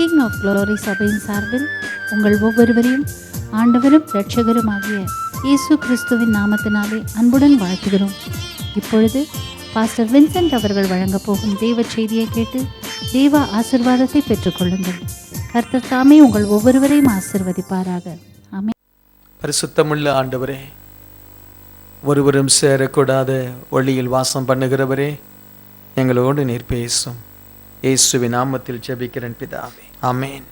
King of glory சபையின் சார்பில் உங்கள் ஒவ்வொருவரையும் ஆண்டவரும் இரட்சகருமாகிய இயேசு கிறிஸ்துவின் நாமத்தினாலே அன்புடன் வாழ்த்துகிறோம். இப்பொழுது பாஸ்டர் வின்சென்ட் அவர்கள் வழங்கப் போகும் தேவ செய்தியை கேட்டு தேவ ஆசீர்வாதத்தை பெற்றுக்கொள்ளுங்கள். கர்த்தர் தாமே உங்கள் ஒவ்வொருவரையும் ஆசீர்வதிப்பாராக. ஆமென். பரிசுத்தமுள்ள ஆண்டவரே, ஒருவரும் சேரக்கூடாத ஒளியில் வாசம் பண்ணுகிறவரே, எங்களோடு நீர் பேசும். இயேசுவின் நாமத்தில் ஜெபிக்கிறேன் பிதாவே, ஆமென்.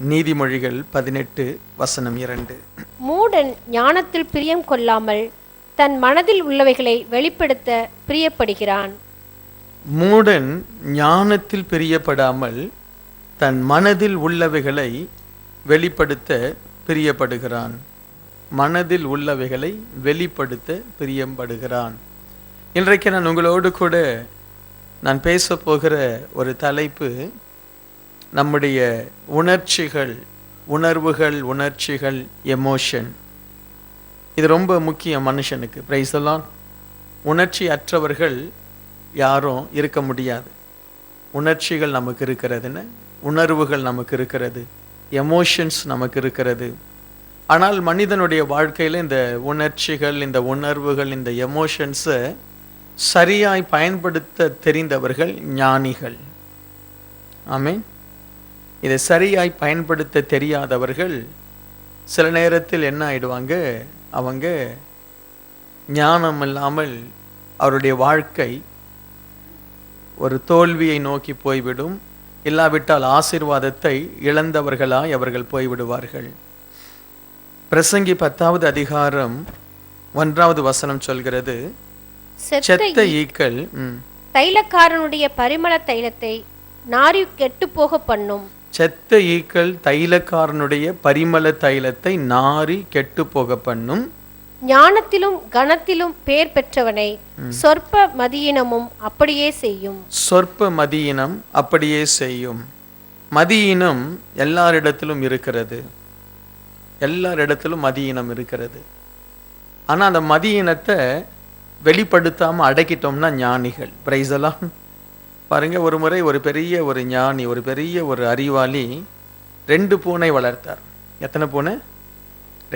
நீதிமொழிகள் 18:2. மூடன் ஞானத்தில் பிரியம் கொள்ளாமல் தன் மனதில் உள்ளவைகளை வெளிப்படுத்த பிரியப்படுகிறான். மூடன் ஞானத்தில் பிரியப்படாமல் தன் மனதில் உள்ளவைகளை வெளிப்படுத்த பிரியப்படுகிறான். மனதில் உள்ளவைகளை வெளிப்படுத்த பிரியப்படுகிறான். இன்றைக்கு நான் உங்களோடு கூட நான் பேச போகிற ஒரு தலைப்பு, நம்முடைய உணர்ச்சிகள், உணர்ச்சிகள், எமோஷன். இது ரொம்ப முக்கியம் மனுஷனுக்கு. Price the Lord. உணர்ச்சி அற்றவர்கள் யாரும் இருக்க முடியாது. உணர்ச்சிகள் நமக்கு இருக்கிறதுன்னு, உணர்வுகள் நமக்கு இருக்கிறது, எமோஷன்ஸ் நமக்கு இருக்கிறது. ஆனால் மனிதனுடைய வாழ்க்கையில் இந்த உணர்ச்சிகள், இந்த உணர்வுகள், இந்த எமோஷன்ஸை சரியாய் பயன்படுத்த தெரிந்தவர்கள் ஞானிகள். ஆமென். இதை சரியாய் பயன்படுத்த தெரியாதவர்கள் சில நேரத்தில் என்ன ஆயிடுவாங்க, அவங்க ஞானம் இல்லாமல் அவருடைய வாழ்க்கை ஒரு தோல்வியை நோக்கி போய்விடும். இல்லாவிட்டால் ஆசீர்வாதத்தை இழந்தவர்களாய் அவர்கள் போய்விடுவார்கள். பிரசங்கி 10:1 சொல்கிறது, செத்த ஈக்கள் தைலக்காரனுடைய பரிமள தைலத்தை நாரி கெட்டு போக பண்ணும். செத்த ஈக்கள் தைலக்காரனுடைய பரிமள தைலத்தை நாரி கெட்டு போக பண்ணும். ஞானத்திலும் கனத்திலும் பேர் பெற்றவனை சொற்ப மதியினமும் அப்படியே செய்யும். சொற்ப மதியினம் அப்படியே செய்யும். மதியினம் எல்லாரிடத்திலும் இருக்கிறது. எல்லாரிடத்திலும் மதியினம் இருக்கிறது. ஆனால் அந்த மதியினத்தை வெளிப்படுத்தாமல் அடக்கிட்டோம்னா ஞானிகள். பிரைஸ் எல்லாம் பாருங்க. ஒரு முறை ஒரு பெரிய ஒரு ஞானி, ஒரு பெரிய ஒரு அறிவாளி 2 பூனை வளர்த்தார். எத்தனை பூனை?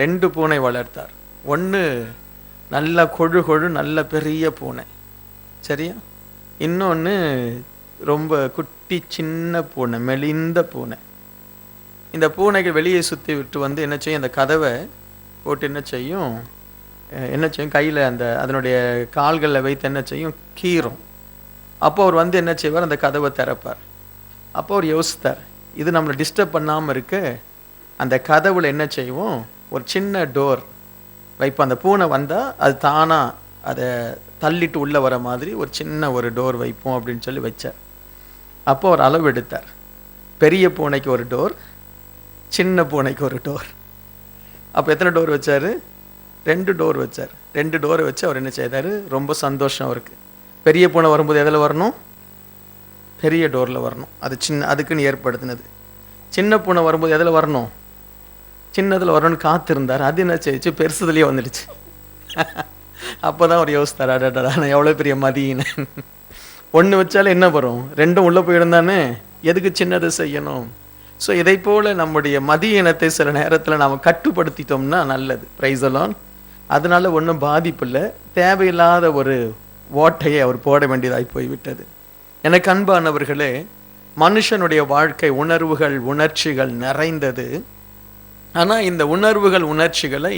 2 பூனை வளர்த்தார். ஒன்று நல்ல கொழு நல்ல பெரிய பூனை, சரியா? இன்னொன்று ரொம்ப குட்டி சின்ன பூனை, மெலிந்த பூனை. இந்த பூனைகள் வெளியே சுற்றி விட்டு வந்து என்ன செய்யும், அந்த கதவை போட்டு என்ன செய்யும், கையில் அதனுடைய கால்களில் வைத்து என்ன செய்யும், கீறும். அப்போ அவர் வந்து என்ன செய்வார், அந்த கதவை திறப்பார். அப்போ அவர் யோசித்தார், இது நம்மளை டிஸ்டர்ப் பண்ணாமல் இருக்க அந்த கதவுல என்ன செய்வோம், ஒரு சின்ன டோர் வைப்போம். அந்த பூனை வந்தால் அது தானாக அதை தள்ளிட்டு உள்ளே வர மாதிரி ஒரு சின்ன ஒரு டோர் வைப்போம் அப்படின்னு சொல்லி வச்சார். அப்போ அவர் அளவு எடுத்தார். பெரிய பூனைக்கு ஒரு டோர், சின்ன பூனைக்கு ஒரு டோர். அப்போ எத்தனை டோர் வச்சார்? 2 டோர் வச்சார். 2 டோரை வச்சு அவர் என்ன செய்தார், ரொம்ப சந்தோஷம் அவருக்கு. பெரிய பூனை வரும்போது எதில் வரணும்? பெரிய டோரில் வரணும். அது அதுக்குன்னு ஏற்படுத்தினது. சின்ன பூனை வரும்போது எதில் வரணும்? சின்னதில் வரணும்னு காத்திருந்தார். அது என்ன செய்ச்சு, பெருசுதுலேயே வந்துடுச்சு. அப்போ தான் அவர் யோசித்தார், அடடா நான் எவ்வளோ பெரிய மதியினேன். 1 வச்சாலே என்ன வரும், 2 உள்ளே போயிருந்தானே, எதுக்கு சின்னது செய்யணும்? ஸோ இதை போல் நம்முடைய மதியினத்தை சில நேரத்தில் நாம் கட்டுப்படுத்திட்டோம்னா நல்லது. Price the Lord. அதனால ஒன்றும் பாதிப்பு இல்லை. தேவையில்லாத ஒரு ஓட்டையை அவர் போட வேண்டியதாய் போய்விட்டது. எனக்கு அன்பானவர்களே, மனுஷனுடைய வாழ்க்கை உணர்வுகள், உணர்ச்சிகள் நிறைந்தது. ஆனால் இந்த உணர்வுகள், உணர்ச்சிகளை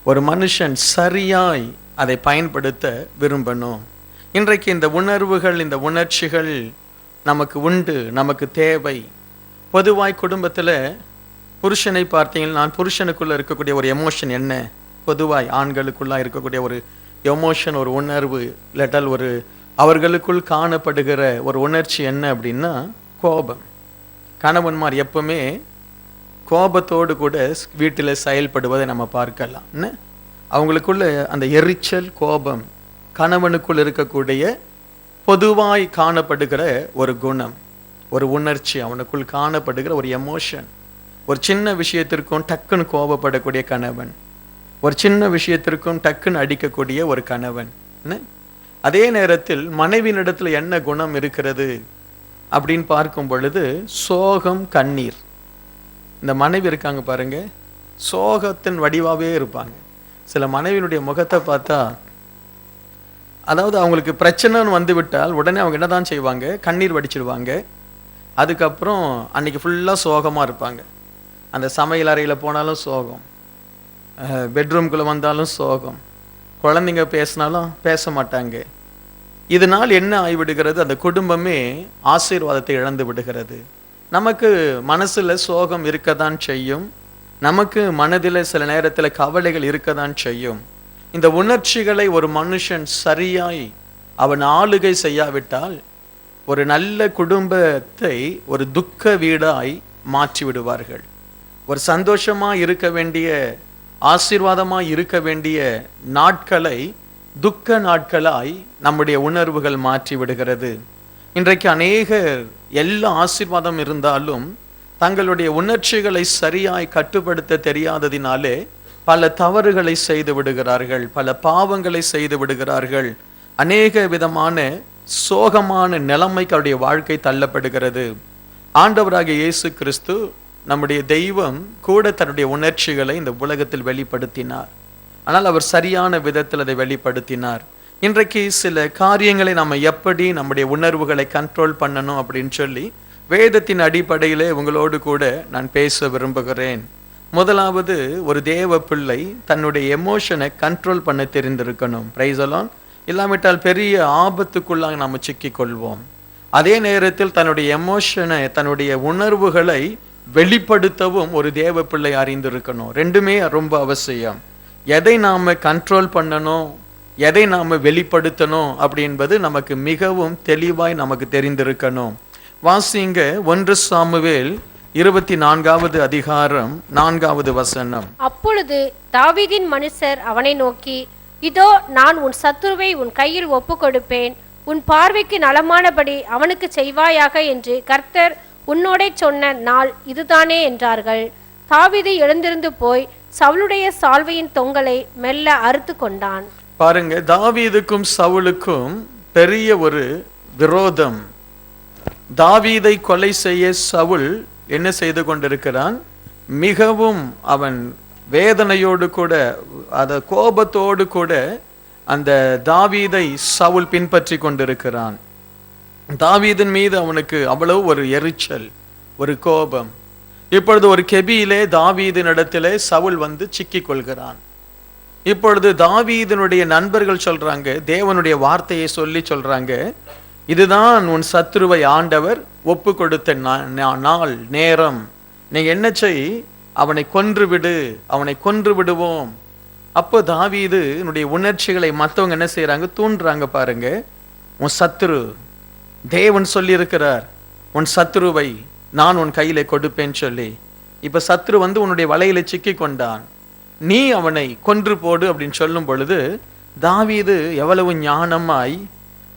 ஒரு மனுஷன் சரியாய் அதை பயன்படுத்த விரும்பணும். இன்றைக்கு இந்த உணர்வுகள், இந்த உணர்ச்சிகள் நமக்கு உண்டு, நமக்கு தேவை. பொதுவாய் குடும்பத்தில் புருஷனை பார்த்தீங்கன்னா, புருஷனுக்குள்ளே இருக்கக்கூடிய ஒரு எமோஷன் என்ன, பொதுவாய் ஆண்களுக்குள்ளே இருக்கக்கூடிய ஒரு எமோஷன், ஒரு உணர்வு, இல்லாட்டால் ஒரு அவர்களுக்குள் காணப்படுகிற ஒரு உணர்ச்சி என்ன அப்படின்னா கோபம். கணவன்மார் எப்பவுமே கோபத்தோடு கூட வீட்டில் செயல்படுவதை நம்ம பார்க்கலாம். அவங்களுக்குள்ள அந்த எரிச்சல், கோபம் கணவனுக்குள் இருக்கக்கூடிய பொதுவாய் காணப்படுகிற ஒரு குணம், ஒரு உணர்ச்சி, அவனுக்குள் காணப்படுகிற ஒரு எமோஷன். ஒரு சின்ன விஷயத்திற்கும் டக்குன்னு கோபப்படக்கூடிய கணவன், ஒரு சின்ன விஷயத்திற்கும் டக்குன்னு அடிக்கக்கூடிய ஒரு கணவன். அதே நேரத்தில் மனைவியினிடத்தில் என்ன குணம் இருக்கிறது அப்படின்னு பார்க்கும் பொழுது சோகம், கண்ணீர். இந்த மனைவி இருக்காங்க பாருங்க, சோகத்தின் வடிவாகவே இருப்பாங்க. சில மனைவியினுடைய முகத்தை பார்த்தா, அதாவது அவங்களுக்கு பிரச்சனைன்னு வந்து விட்டால் உடனே அவங்க என்ன தான் செய்வாங்க, கண்ணீர் வடிச்சிடுவாங்க. அதுக்கப்புறம் அன்னைக்கு ஃபுல்லாக சோகமாக இருப்பாங்க. அந்த சமையல் அறையில் போனாலும் சோகம், பெட்ரூம்குள்ளே வந்தாலும் சோகம், குழந்தைங்க பேசினாலும் பேச மாட்டாங்க. இதனால் என்ன ஆகிவிடுகிறது, அந்த குடும்பமே ஆசீர்வாதத்தை இழந்து விடுகிறது. நமக்கு மனசில் சோகம் இருக்க தான் செய்யும், நமக்கு மனதில் சில நேரத்தில் கவலைகள் இருக்க தான் செய்யும். இந்த உணர்ச்சிகளை ஒரு மனுஷன் சரியாய் அவன் ஆளுகை செய்யாவிட்டால் ஒரு நல்ல குடும்பத்தை ஒரு துக்க வீடாய் மாற்றி விடுவார்கள். ஒரு சந்தோஷமாக இருக்க வேண்டிய, ஆசீர்வாதமாக இருக்க வேண்டிய நாட்களை துக்க நாட்களாய் நம்முடைய உணர்வுகள் மாற்றி விடுகிறது. இன்றைக்கு அநேகர் எல்லா ஆசீர்வாதம் இருந்தாலும் தங்களுடைய உணர்ச்சிகளை சரியாய் கட்டுப்படுத்த தெரியாததினாலே பல தவறுகளை செய்து விடுகிறார்கள், பல பாவங்களை செய்து விடுகிறார்கள். அநேக விதமான சோகமான நிலைமைக்கு அவருடைய வாழ்க்கை தள்ளப்படுகிறது. ஆண்டவராகிய இயேசு கிறிஸ்து நம்முடைய தெய்வம் கூட தன்னுடைய உணர்ச்சிகளை இந்த உலகத்தில் வெளிப்படுத்தினார். ஆனால் அவர் சரியான விதத்தில் அதை வெளிப்படுத்தினார். இன்றைக்கு சில காரியங்களை நம்ம எப்படி நம்முடைய உணர்வுகளை கண்ட்ரோல் பண்ணணும் அப்படின்னு சொல்லி வேதத்தின் அடிப்படையிலே உங்களோடு கூட நான் பேச விரும்புகிறேன். முதலாவது, ஒரு தேவ பிள்ளை தன்னுடைய எமோஷனை கண்ட்ரோல் பண்ண தெரிந்திருக்கணும். பிரைஸ் அலான். இல்லாவிட்டால் பெரிய ஆபத்துக்குள்ளாக நாம் சிக்கிக்கொள்வோம். அதே நேரத்தில் தன்னுடைய எமோஷனை, தன்னுடைய உணர்வுகளை வெளிப்படுத்தவும் ஒரு தேவ பிள்ளை அறிந்திருக்கணும். ரெண்டுமே ரொம்ப அவசியம். எதை நாம் கண்ட்ரோல் பண்ணணும், எதை நாம் வெளிப்படுத்தணும் அப்படின்பது நமக்கு மிகவும் தெளிவாய் நமக்கு தெரிந்திருக்கணும். வாசிங்க 1 சாமுவேல் 24வது அதிகாரம் 4வது வசனம். அப்பொழுது தாவீதின் மனுஷர் அவனை நோக்கி, இதோ நான் உன் சத்துருவை உன் கையில் ஒப்பு கொடுப்பேன், உன் பார்வைக்கு நலமானபடி அவனுக்கு செய்வாயாக என்று கர்த்தர் உன்னோடே சொன்ன நாள் இதுதானே என்றார்கள். தாவீது எழுந்திருந்து போய் சவுலுடைய சால்வையின் தொங்கலை மெல்ல அறுத்து கொண்டான். பாருங்க, தாவீதுக்கும் சவுலுக்கும் பெரிய ஒரு விரோதம். தாவீதை கொலை செய்ய சவுல் என்ன செய்து கொண்டிருக்கிறான், மிகவும் அவன் வேதனையோடு கூட, அத கோபத்தோடு கூட அந்த தாவீதை சவுல் பின்பற்றி கொண்டிருக்கிறான். தாவீதின் மீது அவனுக்கு அவ்வளவு ஒரு எரிச்சல், ஒரு கோபம். இப்பொழுது ஒரு கெபியிலே தாவீதினிடத்திலே சவுல் வந்து சிக்கிக் கொள்கிறான். இப்பொழுது தாவீதினுடைய நண்பர்கள் சொல்றாங்க, தேவனுடைய வார்த்தையை சொல்லி சொல்றாங்க, இதுதான் உன் சத்துருவை ஆண்டவர் ஒப்பு கொடுத்த நாள், நேரம். நீங்க என்ன செய், அவனை கொன்று விடு, அவனை கொன்று விடுவோம். அப்போ தாவீது உணர்ச்சிகளை மற்றவங்க என்ன செய்யறாங்க, தூண்டுறாங்க. பாருங்க, உன் சத்துரு, தேவன் சொல்லி இருக்கிறார், உன் சத்துருவை நான் உன் கையில கொடுப்பேன்னு சொல்லி. இப்ப சத்துரு வந்து உன்னுடைய வலையில சிக்கி கொண்டான், நீ அவனை கொன்று போடு அப்படின்னு சொல்லும் பொழுது தாவீது எவ்வளவு ஞானமாய்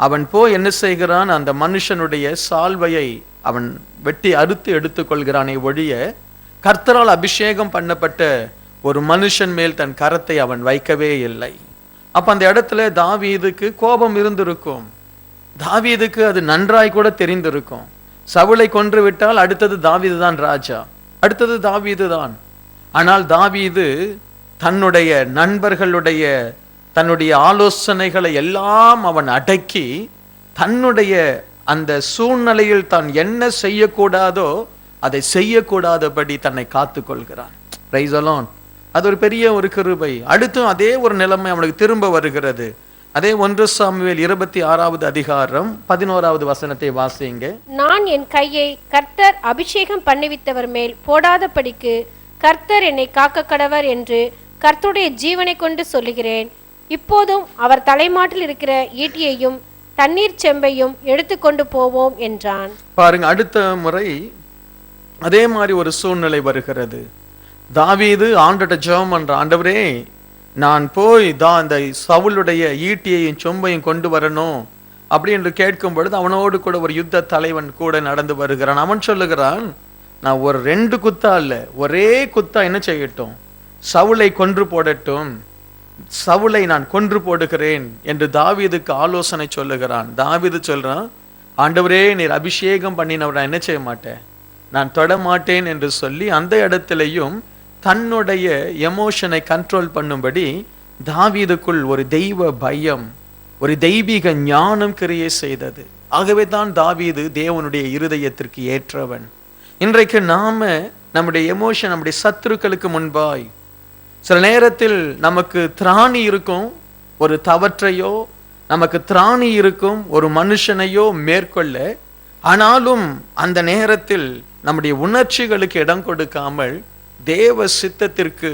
அவன் போய் என்ன செய்கிறான், அந்த மனுஷனுடைய சால்வையை அவன் வெட்டி அறுத்து எடுத்துக்கொள்கிறானே ஒழிய கர்த்தரால் அபிஷேகம் பண்ணப்பட்ட ஒரு மனுஷன் மேல் தன் கரத்தை அவன் வைக்கவே இல்லை. அப்ப அந்த இடத்துல தாவீதுக்கு கோபம் இருந்திருக்கும், தாவீதுக்கு அது நன்றாய் கூட தெரிந்திருக்கும். சவுலை கொன்று விட்டால் அடுத்தது தாவீது தான் ராஜா, அடுத்தது தாவீது தான். ஆனால் தாவீது தன்னுடைய நண்பர்களுடைய, தன்னுடைய ஆலோசனைகளை எல்லாம் அவன் அடக்கி, தன்னுடைய அந்த சூழ்நிலையில் தான் என்ன செய்யக்கூடாதோ அதை செய்யக்கூடாதபடி தன்னை காத்து கொள்கிறான். பிரைஸ் அலான். அது ஒரு பெரிய ஒரு கிருபை. அடுத்தும் அதே ஒரு நிலைமை அவனுக்கு திரும்ப வருகிறது. அதே 1 சாமுவேல் 26வது அதிகாரம் 11வது வசனத்தை வாசிங்க. நான் என் கையை கர்த்தர் அபிஷேகம் பண்ணிவித்தவர் மேல் போடாதபடிக்கு கர்த்தர் என்னை காக்க கடவர் என்று கர்த்தருடைய ஜீவனை கொண்டு சொல்லுகிறேன். இப்போதும் அவர் தலைமாட்டில் இருக்கிற ஈட்டியையும் தண்ணீர் செம்பையும் எடுத்துக்கொண்டு போவோம் என்றான். பாருங்க, அடுத்த முறை அதே மாதிரி ஒரு சூழ்நிலை வருகிறது. தாவீது ஆண்டவர்ட்ட ஜெபம் பண்றான், ஆண்டவரே நான் போய் அந்த சவுலுடைய ஈட்டியையும் சொம்பையும் கொண்டு வரணும் அப்படி என்று கேட்கும் பொழுது அவனோடு கூட ஒரு யுத்த தலைவன் கூட நடந்து வருகிறான். அவன் சொல்லுகிறான், நான் ஒரு 2 குத்தா இல்ல, ஒரே குத்தா என்ன செய்யட்டும், சவுலை கொன்று போடட்டும், சவுலை நான் கொன்று போடுகிறேன் என்று தாவீதுக்கு ஆலோசனை சொல்லுகிறான். தாவீது சொல்றான், ஆண்டவரே நீர் அபிஷேகம் பண்ணினவர், நான் என்ன செய்ய மாட்டேன், நான் தொட மாட்டேன் என்று சொல்லி அந்த இடத்திலையும் தன்னுடைய எமோஷனை கண்ட்ரோல் பண்ணும்படி தாவீதுக்குள் ஒரு தெய்வ பயம், ஒரு தெய்வீக ஞானம் கிரியை செய்தது. ஆகவே தான் தாவீது தேவனுடைய இருதயத்திற்கு ஏற்றவன். இன்றைக்கு நாம நம்முடைய எமோஷன், நம்முடைய சத்துருக்களுக்கு முன்பாய் சில நேரத்தில் நமக்கு திராணி இருக்கும் ஒரு தவற்றையோ, நமக்கு திராணி இருக்கும் ஒரு மனுஷனையோ மேற்கொள்ள. ஆனாலும் அந்த நேரத்தில் நம்முடைய உணர்ச்சிகளுக்கு இடம் கொடுக்காமல் தேவ சித்தத்திற்கு,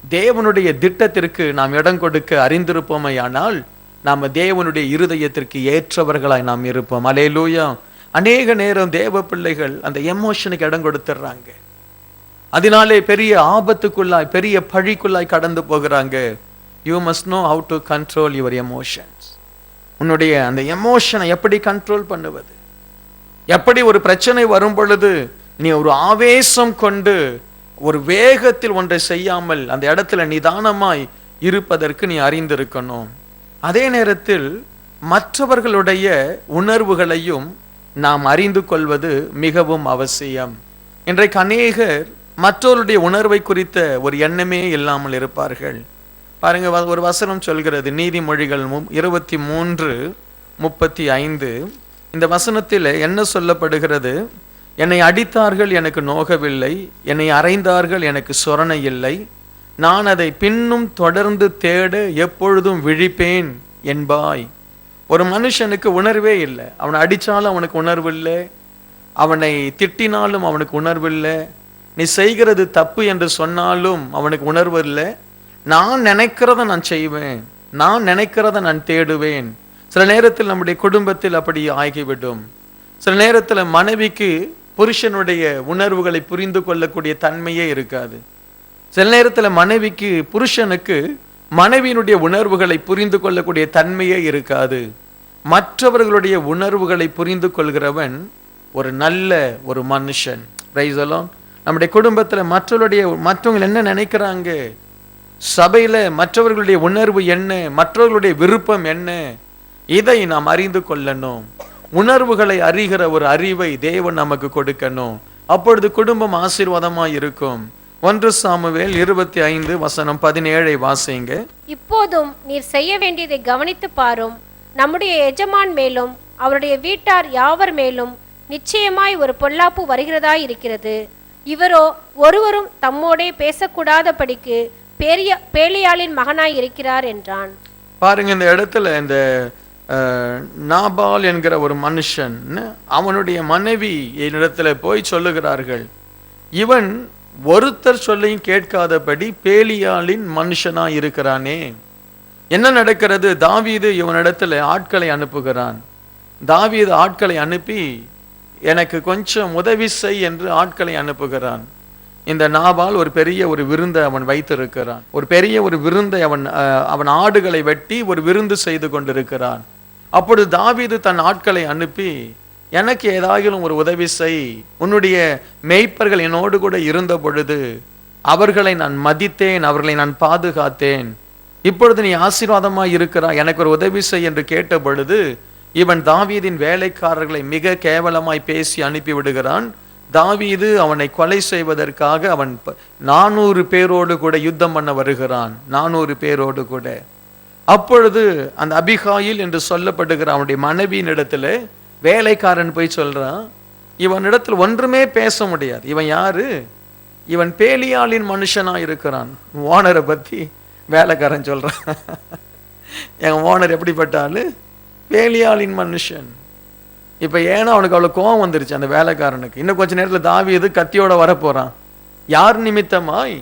தேவனுடைய திட்டத்திற்கு நாம் இடம் கொடுக்க அறிந்திருப்போமையானால் நாம தேவனுடைய இருதயத்திற்கு ஏற்றவர்களாய் நாம் இருப்போம். அல்லேலூயா. அநேக நேரம் தேவ பிள்ளைகள் அந்த எமோஷனுக்கு இடம் கொடுத்துடுறாங்க. அதனாலே பெரிய ஆபத்துக்குள்ளாய், பெரிய பழிக்குள்ளாய் கடந்து போகிறாங்க. You must know how to control your emotions. உன்னுடைய அந்த எமோஷனை எப்படி கண்ட்ரோல் பண்ணுவது? எப்படி ஒரு பிரச்சனை வரும் பொழுது நீ ஒரு ஆவேசம் கொண்டு ஒரு வேகத்தில் ஒன்றை செய்யாமல் அந்த இடத்துல நிதானமாய் இருப்பதற்கு நீ அறிந்திருக்கணும். அதே நேரத்தில் மற்றவர்களுடைய உணர்வுகளையும் நாம் அறிந்து கொள்வது மிகவும் அவசியம். இன்றைக்கு அநேகர் மற்றவருடைய உணர்வை குறித்த ஒரு எண்ணமே இல்லாமல் இருப்பார்கள். பாருங்க, ஒரு வசனம் சொல்கிறது, நீதிமொழிகள் 23:35. இந்த வசனத்தில் என்ன சொல்லப்படுகிறது? என்னை அடித்தார்கள், எனக்கு நோகவில்லை. என்னை அறைந்தார்கள், எனக்கு சொரணை இல்லை. நான் அதை பின்னும் தொடர்ந்து தேட எப்பொழுதும் விழிப்பேன் என்பாய். ஒரு மனுஷனுக்கு உணர்வே இல்லை. அவனை அடித்தாலும் அவனுக்கு உணர்வு இல்லை, அவனை திட்டினாலும் அவனுக்கு உணர்வு இல்லை, நீ செய்கிறது தப்பு என்று சொன்னாலும் அவனுக்கு உணர்வு இல்லை. நான் நினைக்கிறத நான் செய்வேன், நான் நினைக்கிறத நான் தேடுவேன். சில நேரத்தில் நம்முடைய குடும்பத்தில் அப்படி ஆகிவிடும். சில நேரத்தில் மனைவிக்கு புருஷனுடைய உணர்வுகளை புரிந்து கொள்ளக்கூடிய தன்மையே இருக்காது. சில நேரத்தில் மனைவிக்கு புருஷனுக்கு மனைவியினுடைய உணர்வுகளை புரிந்து கொள்ளக்கூடிய தன்மையே இருக்காது. மற்றவர்களுடைய உணர்வுகளை புரிந்து கொள்கிறவன் ஒரு நல்ல ஒரு மனுஷன். Price the Lord. நம்முடைய குடும்பத்தில் மற்றவங்க என்ன நினைக்கிறாங்க, சபையில் மற்றவர்களுடைய உணர்வு என்ன, மற்றவர்களுடைய விருப்பம் என்ன, இதை நாம் அறிந்து கொள்ளணும். உணர்வுகளை அறிகிற ஒரு அறிவை தேவன் நமக்கு கொடுக்கணும். அப்பொழுது குடும்பம் ஆசீர்வாதமாய் இருக்கும். 1 சாமுவேல் 25:17 வாசிங்க. இப்போதும் நீர் செய்ய வேண்டியதை கவனித்து பாரும். நம்முடைய எஜமான் மேலும் அவருடைய வீட்டார் யாவர் மேலும் நிச்சயமாய் ஒரு பொல்லாப்பு வருகிறதாய் இருக்கிறது. இவரோ ஒருவரும் தம்மோடே பேசக்கூடாதபடிக்கு பேலியாளின் மகனாய் இருக்கிறார் என்றான். பாருங்க, இந்த இடத்துல இந்த நாபால் என்கிற ஒரு மனுஷன் அவனுடைய மனைவி என்னிடத்துல போய் சொல்லுகிறார்கள், இவன் ஒருத்தர் சொல்லையும் கேட்காதபடி பேலியாளின் மனுஷனா இருக்கிறானே. என்ன நடக்கிறது? தாவீது இவனிடத்துல ஆட்களை அனுப்புகிறான். தாவீது ஆட்களை அனுப்பி எனக்கு கொஞ்சம் உதவி செய் என்று ஆட்களை அனுப்புகிறான். இந்த நாபால் ஒரு பெரிய ஒரு விருந்தை அவன் வைத்திருக்கிறான். ஒரு பெரிய ஒரு விருந்தை அவன் ஆடுகளை வெட்டி ஒரு விருந்து செய்து கொண்டிருக்கிறான். அப்பொழுது தாவீது தன் ஆட்களை அனுப்பி, எனக்கு ஏதாகிலும் ஒரு உதவி செய், உன்னுடைய மேய்ப்பர்கள் என்னோடு கூட இருந்த பொழுது அவர்களை நான் மதித்தேன், அவர்களை நான் பாதுகாத்தேன். இப்பொழுது நீ ஆசீர்வாதமாய் இருக்கிறாய், எனக்கு ஒரு உதவி செய் என்று கேட்ட பொழுது இவன் தாவீதின் வேலைக்காரர்களை மிக கேவலமாய் பேசி அனுப்பி விடுகிறான். தாவீது அவனை கொலை செய்வதற்காக அவன் 400 பேரோடு கூட யுத்தம் பண்ண வருகிறான். 400 பேரோடு கூட. அப்பொழுது அந்த அபிகாயில் என்று சொல்லப்படுகிற அவனுடைய மனைவியின் இடத்துல வேலைக்காரன் போய் சொல்றான், இவனிடத்தில் ஒன்றுமே பேச முடியாது. இவன் யாரு? இவன் பேலியாளின் மனுஷனா இருக்கிறான். ஓனரை பத்தி வேலைக்காரன் சொல்றான், என் ஓனர் எப்படிப்பட்டாலு? பேலியாளின் மனுஷன். இப்ப ஏன்னா அவனுக்கு அவ்வளவு கோபம் வந்துருச்சு அந்த வேலைக்காரனுக்கு. இன்னும் கொஞ்ச நேரத்தில் தாவீது கத்தியோட வரப்போறான். யார் நிமித்தமாய்?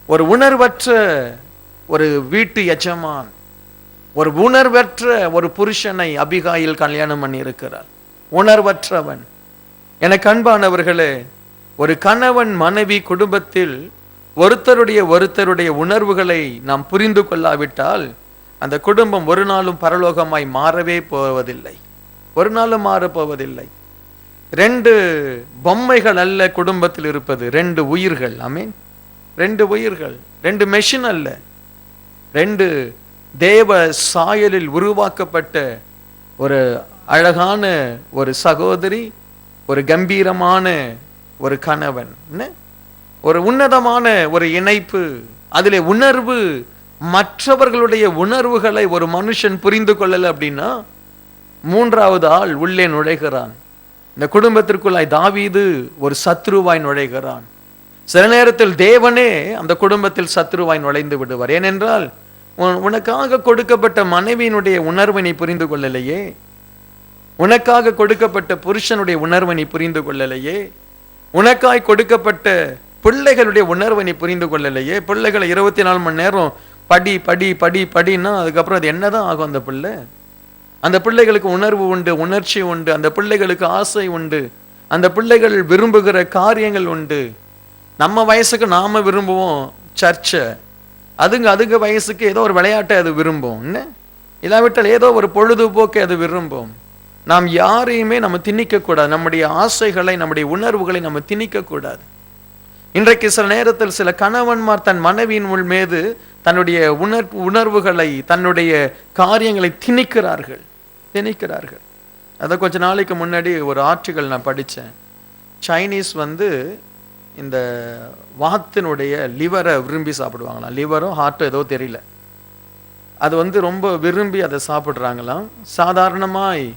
ஒரு உணர்வற்ற ஒரு வீட்டு எஜமான், ஒரு உணர்வற்ற ஒரு புருஷனை அபிகாயில் கல்யாணம் பண்ணி இருக்கிறார். உணர்வற்றவன். எனக்கு அன்பானவர்களே, ஒரு கணவன் மனைவி குடும்பத்தில் ஒருத்தருடைய உணர்வுகளை நாம் புரிந்து கொள்ளாவிட்டால் அந்த குடும்பம் ஒரு நாளும் பரலோகமாய் மாறவே போவதில்லை. ஒரு நாளும் மாறப்போவதில்லை. 2 பொம்மைகள் அல்ல குடும்பத்தில் இருப்பது, 2 உயிர்கள். ஆமென். 2 உயிர்கள், 2 மெஷின் அல்ல, 2 தேவ சாயலில் உருவாக்கப்பட்ட ஒரு அழகான ஒரு சகோதரி, ஒரு கம்பீரமான ஒரு கணவன், ஒரு உன்னதமான ஒரு இணைப்பு, அதிலே உணர்வு. மற்றவர்களுடைய உணர்வுகளை ஒரு மனுஷன் புரிந்து கொள்ளல அப்படின்னா மூன்றாவது ஆள் உள்ளே நுழைகிறான். இந்த குடும்பத்திற்குள்ளாய் தாவீது ஒரு சத்ருவாய் நுழைகிறான். சில நேரத்தில் தேவனே அந்த குடும்பத்தில் சத்ருவாய் நுழைந்து விடுவார். ஏனென்றால் உனக்காக கொடுக்கப்பட்ட மனைவியினுடைய உணர்வை நீ புரிந்து கொள்ளலையே, உனக்காக கொடுக்கப்பட்ட புருஷனுடைய உணர்வை நீ புரிந்து கொள்ளலையே, உனக்காய் கொடுக்கப்பட்ட பிள்ளைகளுடைய உணர்வை நீ புரிந்து கொள்ளலையே. பிள்ளைகளை 24 மணி நேரம் படி படி படி படின்னா அதுக்கப்புறம் அது என்னதான் ஆகும்? அந்த பிள்ளை, அந்த பிள்ளைகளுக்கு உணர்வு உண்டு, உணர்ச்சி உண்டு, அந்த பிள்ளைகளுக்கு ஆசை உண்டு, அந்த பிள்ளைகள் விரும்புகிற காரியங்கள் உண்டு. நம்ம வயசுக்கு நாம விரும்புவோம் சர்ச்சை, அதுங்க வயசுக்கு ஏதோ ஒரு விளையாட்டை அது விரும்பும், என்ன இல்லாவிட்டால் ஏதோ ஒரு பொழுதுபோக்கை அது விரும்பும். நாம் யாரையுமே நம்ம திணிக்க கூடாது, நம்முடைய ஆசைகளை நம்முடைய உணர்வுகளை நம்ம திணிக்க கூடாது. இன்றைக்கு சில நேரத்தில் சில கணவன்மார் தன் மனைவியின் மீது தன்னுடைய உணர்வுகளை தன்னுடைய காரியங்களை திணிக்கிறார்கள். அதை கொஞ்ச நாளைக்கு முன்னாடி ஒரு ஆர்டிக்கல் நான் படித்தேன். சைனீஸ் இந்த வாத்தினுடைய லிவரை விரும்பி சாப்பிடுவாங்களாம். லிவரும் ஹார்ட்டும் ஏதோ தெரியல, அது ரொம்ப விரும்பி அதை சாப்பிட்றாங்களாம். சாதாரணமாய்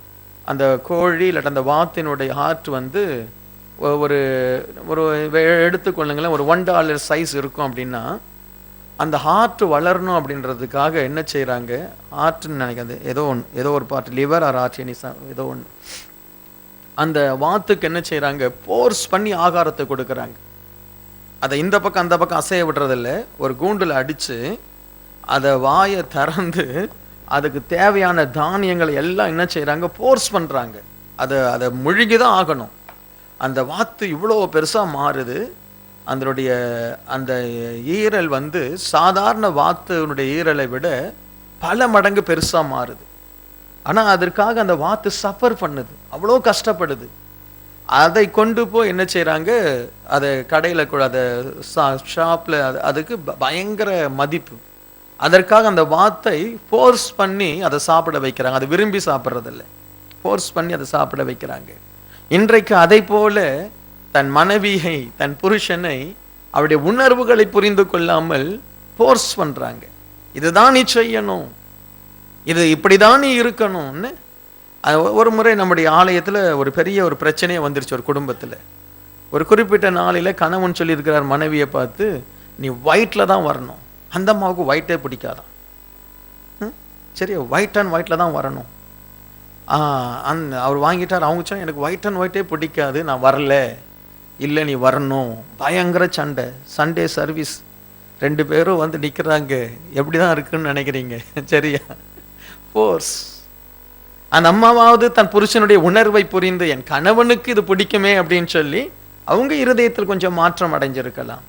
அந்த கோழி இல்லாட்ட அந்த வாத்தினுடைய ஹார்ட் ஒரு ஒரு எடுத்துக்கொள்ளுங்களேன், ஒரு $1 சைஸ் இருக்கும் அப்படின்னா அந்த ஹார்ட் வளரணும் அப்படின்றதுக்காக என்ன செய்கிறாங்க, ஹார்ட்னு நினைக்காது, ஏதோ ஒரு பார்ட், லிவர் ஆர் ஹார்ட், ஏதோ ஒன்று, அந்த வாத்துக்கு என்ன செய்கிறாங்க, போர்ஸ் பண்ணி ஆகாரத்தை கொடுக்குறாங்க. அதை இந்த பக்கம் அந்த பக்கம் அசைய விடுறதில்ல, ஒரு கூண்டில் அடித்து அதை வாயை திறந்து அதுக்கு தேவையான தானியங்களை எல்லாம் என்ன செய்கிறாங்க, போர்ஸ் பண்ணுறாங்க. அதை முழுகி தான் ஆகணும். அந்த வாத்து இவ்வளோ பெருசாக மாறுது. அதனுடைய அந்த ஈரல் சாதாரண வாத்துனுடைய ஈரலை விட பல மடங்கு பெருசாக மாறுது. ஆனால் அதற்காக அந்த வாத்து சஃபர் பண்ணுது, அவ்வளோ கஷ்டப்படுது. அதை கொண்டு போய் என்ன செய்கிறாங்க, அதை கடையில் கூட அதை ஷாப்பில் அதுக்கு பயங்கர மதிப்பு. அதற்காக அந்த வாத்தை ஃபோர்ஸ் பண்ணி அதை சாப்பிட வைக்கிறாங்க. அதை விரும்பி சாப்பிட்றதில்ல, ஃபோர்ஸ் பண்ணி அதை சாப்பிட வைக்கிறாங்க. இன்றைக்கு அதை போல தன் மனைவியை, தன் புருஷனை அவருடைய உணர்வுகளை புரிந்து கொள்ளாமல் ஃபோர்ஸ் பண்றாங்க. இதுதான் நீ செய்யணும், இது இப்படிதான் நீ இருக்கணும்னு. ஒரு முறை நம்முடைய ஆலயத்தில் ஒரு பெரிய ஒரு பிரச்சனையே வந்துருச்சு. ஒரு குடும்பத்தில் ஒரு குறிப்பிட்ட நாளில் கணவன் சொல்லியிருக்கிறார் மனைவியை பார்த்து, நீ ஒயிட்டில் தான் வரணும். அந்த அம்மாவுக்கு ஒயிட்டே பிடிக்காதான். சரி, ஒயிட் அண்ட் ஒயிட்டில் தான் வரணும். அவர் வாங்கிட்டார். அவங்க சொன்ன, எனக்கு ஒயிட் அண்ட் ஒயிட்டே பிடிக்காது, நான் வரல. இல்லை, நீ வரணும். பயங்கர சண்டை, சண்டே சர்வீஸ். 2 பேரும் நிற்கிறாங்க. எப்படி தான் இருக்குன்னு நினைக்கிறீங்க? சரியா, ஃபோர்ஸ். அந்த அம்மாவாவது தன் புருஷனுடைய உணர்வை புரிந்து என் கணவனுக்கு இது பிடிக்குமே அப்படின்னு சொல்லி அவங்க இருதயத்தில் கொஞ்சம் மாற்றம் அடைஞ்சிருக்கலாம்.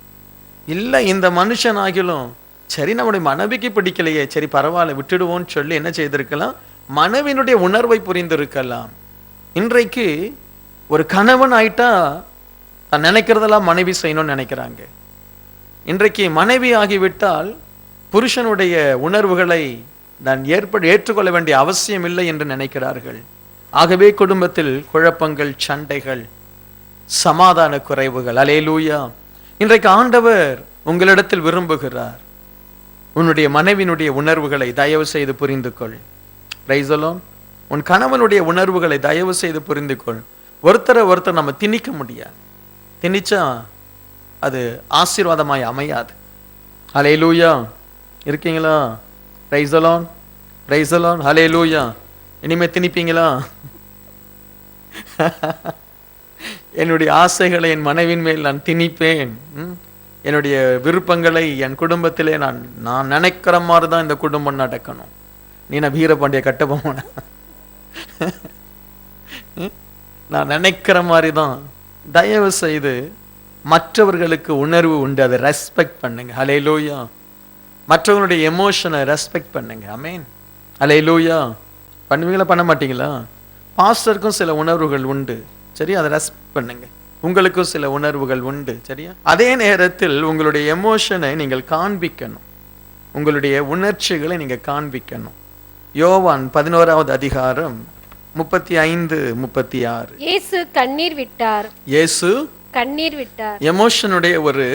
இல்லை, இந்த மனுஷன் ஆகிலும் சரி நம்முடைய மனைவிக்கு பிடிக்கலையே, சரி பரவாயில்ல விட்டுடுவோன்னு சொல்லி என்ன செய்திருக்கலாம், மனைவியினுடைய உணர்வை புரிந்திருக்கலாம். இன்றைக்கு ஒரு கணவன் ஆயிட்டா தான் நினைக்கிறதெல்லாம் மனைவி செய்யணும்னு நினைக்கிறாங்க. இன்றைக்கு மனைவி ஆகிவிட்டால் புருஷனுடைய உணர்வுகளை நான் ஏற்றுக்கொள்ள வேண்டிய அவசியம் இல்லை என்று நினைக்கிறார்கள். ஆகவே குடும்பத்தில் குழப்பங்கள், சண்டைகள், சமாதான குறைவுகள். அல்லேலூயா. இன்றைக்கு ஆண்டவர் உங்களிடத்தில் விரும்புகிறார், உன்னுடைய மனைவியினுடைய உணர்வுகளை தயவு செய்து புரிந்து கொள். Price the Lord. உன் கணவனுடைய உணர்வுகளை தயவு செய்து புரிந்து கொள். ஒருத்தரை நம்ம திணிக்க முடியாது. திணிச்சா அது ஆசீர்வாதமாய் அமையாது. ஹல்லேலூயா. இருக்கீங்களா? Praise the Lord. Praise the Lord. Hallelujah. இனிமே திணிப்பீங்களா? என்னுடைய ஆசைகளை என் மனைவின் மேல் நான் திணிப்பேன். என்னுடைய விருப்பங்களை என் குடும்பத்திலே நான் நினைக்கிற மாதிரி தான் இந்த குடும்பம் நடக்கணும். நீ நான் வீரபாண்டிய கட்டபொம்மன, நான் நினைக்கிற மாதிரி தான். தயவு செய்து மற்றவர்களுக்கு உணர்வு உண்டு, அதை ரெஸ்பெக்ட் பண்ணுங்க. ஹல்லேலூயா. மற்றவங்களுடைய எமோஷனை ரெஸ்பெக்ட் பண்ணுங்க. ஆமென். ஹல்லேலூயா. பண்ணுவீங்களா, பண்ண மாட்டீங்களா? பாஸ்டருக்கும் சில உணர்வுகள் உண்டு, சரி, அதை ரெஸ்பெக்ட் பண்ணுங்க. உங்களுக்கும் சில உணர்வுகள் உண்டு, சரியா? அதே நேரத்தில் உங்களுடைய எமோஷனை நீங்கள் காண்பிக்கணும், உங்களுடைய உணர்ச்சிகளை நீங்க காண்பிக்கணும். யோவான் 11வது அதிகாரம் 35, 36. இயேசு கண்ணீர் விட்டார். இயேசு கண்ணீர் விட்டார். எமோஷனுடைய ஒரு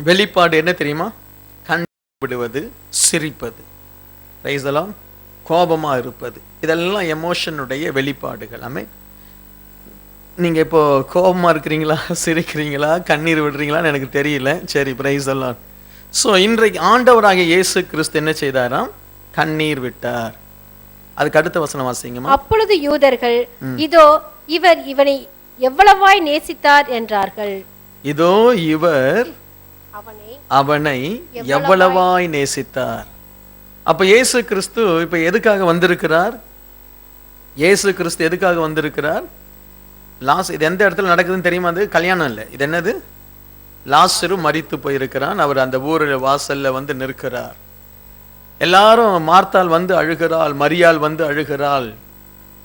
வெளிப்பாடு என்ன தெரியுமா? கண்ணீர் விடுவது, சிரிப்பது, கோபமா இருப்பது, இதெல்லாம் எமோஷனுடைய வெளிப்பாடுகள். ஆமென். நீங்க இப்போ கோபமா இருக்கிறீங்களா, சிரிக்கிறீங்களா, கண்ணீர் விடுறீங்களான்னு எனக்கு தெரியல. சரி, பிரைஸ் எல்லாம். ஸோ இன்றைக்கு ஆண்டவராகிய இயேசு கிறிஸ்து என்ன செய்தாராம்? கண்ணீர் விட்டார். அதுக்கு அடுத்த வசனம் வாசிங்கம்மா. அப்பொழுது யூதர்கள், இதோ இவர் இவனை எவ்வளவாய் நேசித்தார் என்றார்கள். இதோ இவர் அவனை எவ்வளவாய் நேசித்தார். அப்ப இயேசு கிறிஸ்து இப்ப எதுக்காக வந்திருக்கிறார்? இயேசு கிறிஸ்து எதுக்காக வந்திருக்கிறார்? இது எந்த இடத்துல நடக்குதுன்னு தெரியுமா? அது கல்யாணம் இல்லை. இது என்னது? லாசரு மரித்து போயிருக்கிறான். அவர் அந்த ஊரில் வாசல்ல வந்து நிற்கிறார். எல்லாரும், மார்த்தாள் வந்து அழுகிறாள், மரியாள் வந்து அழுகிறாள்.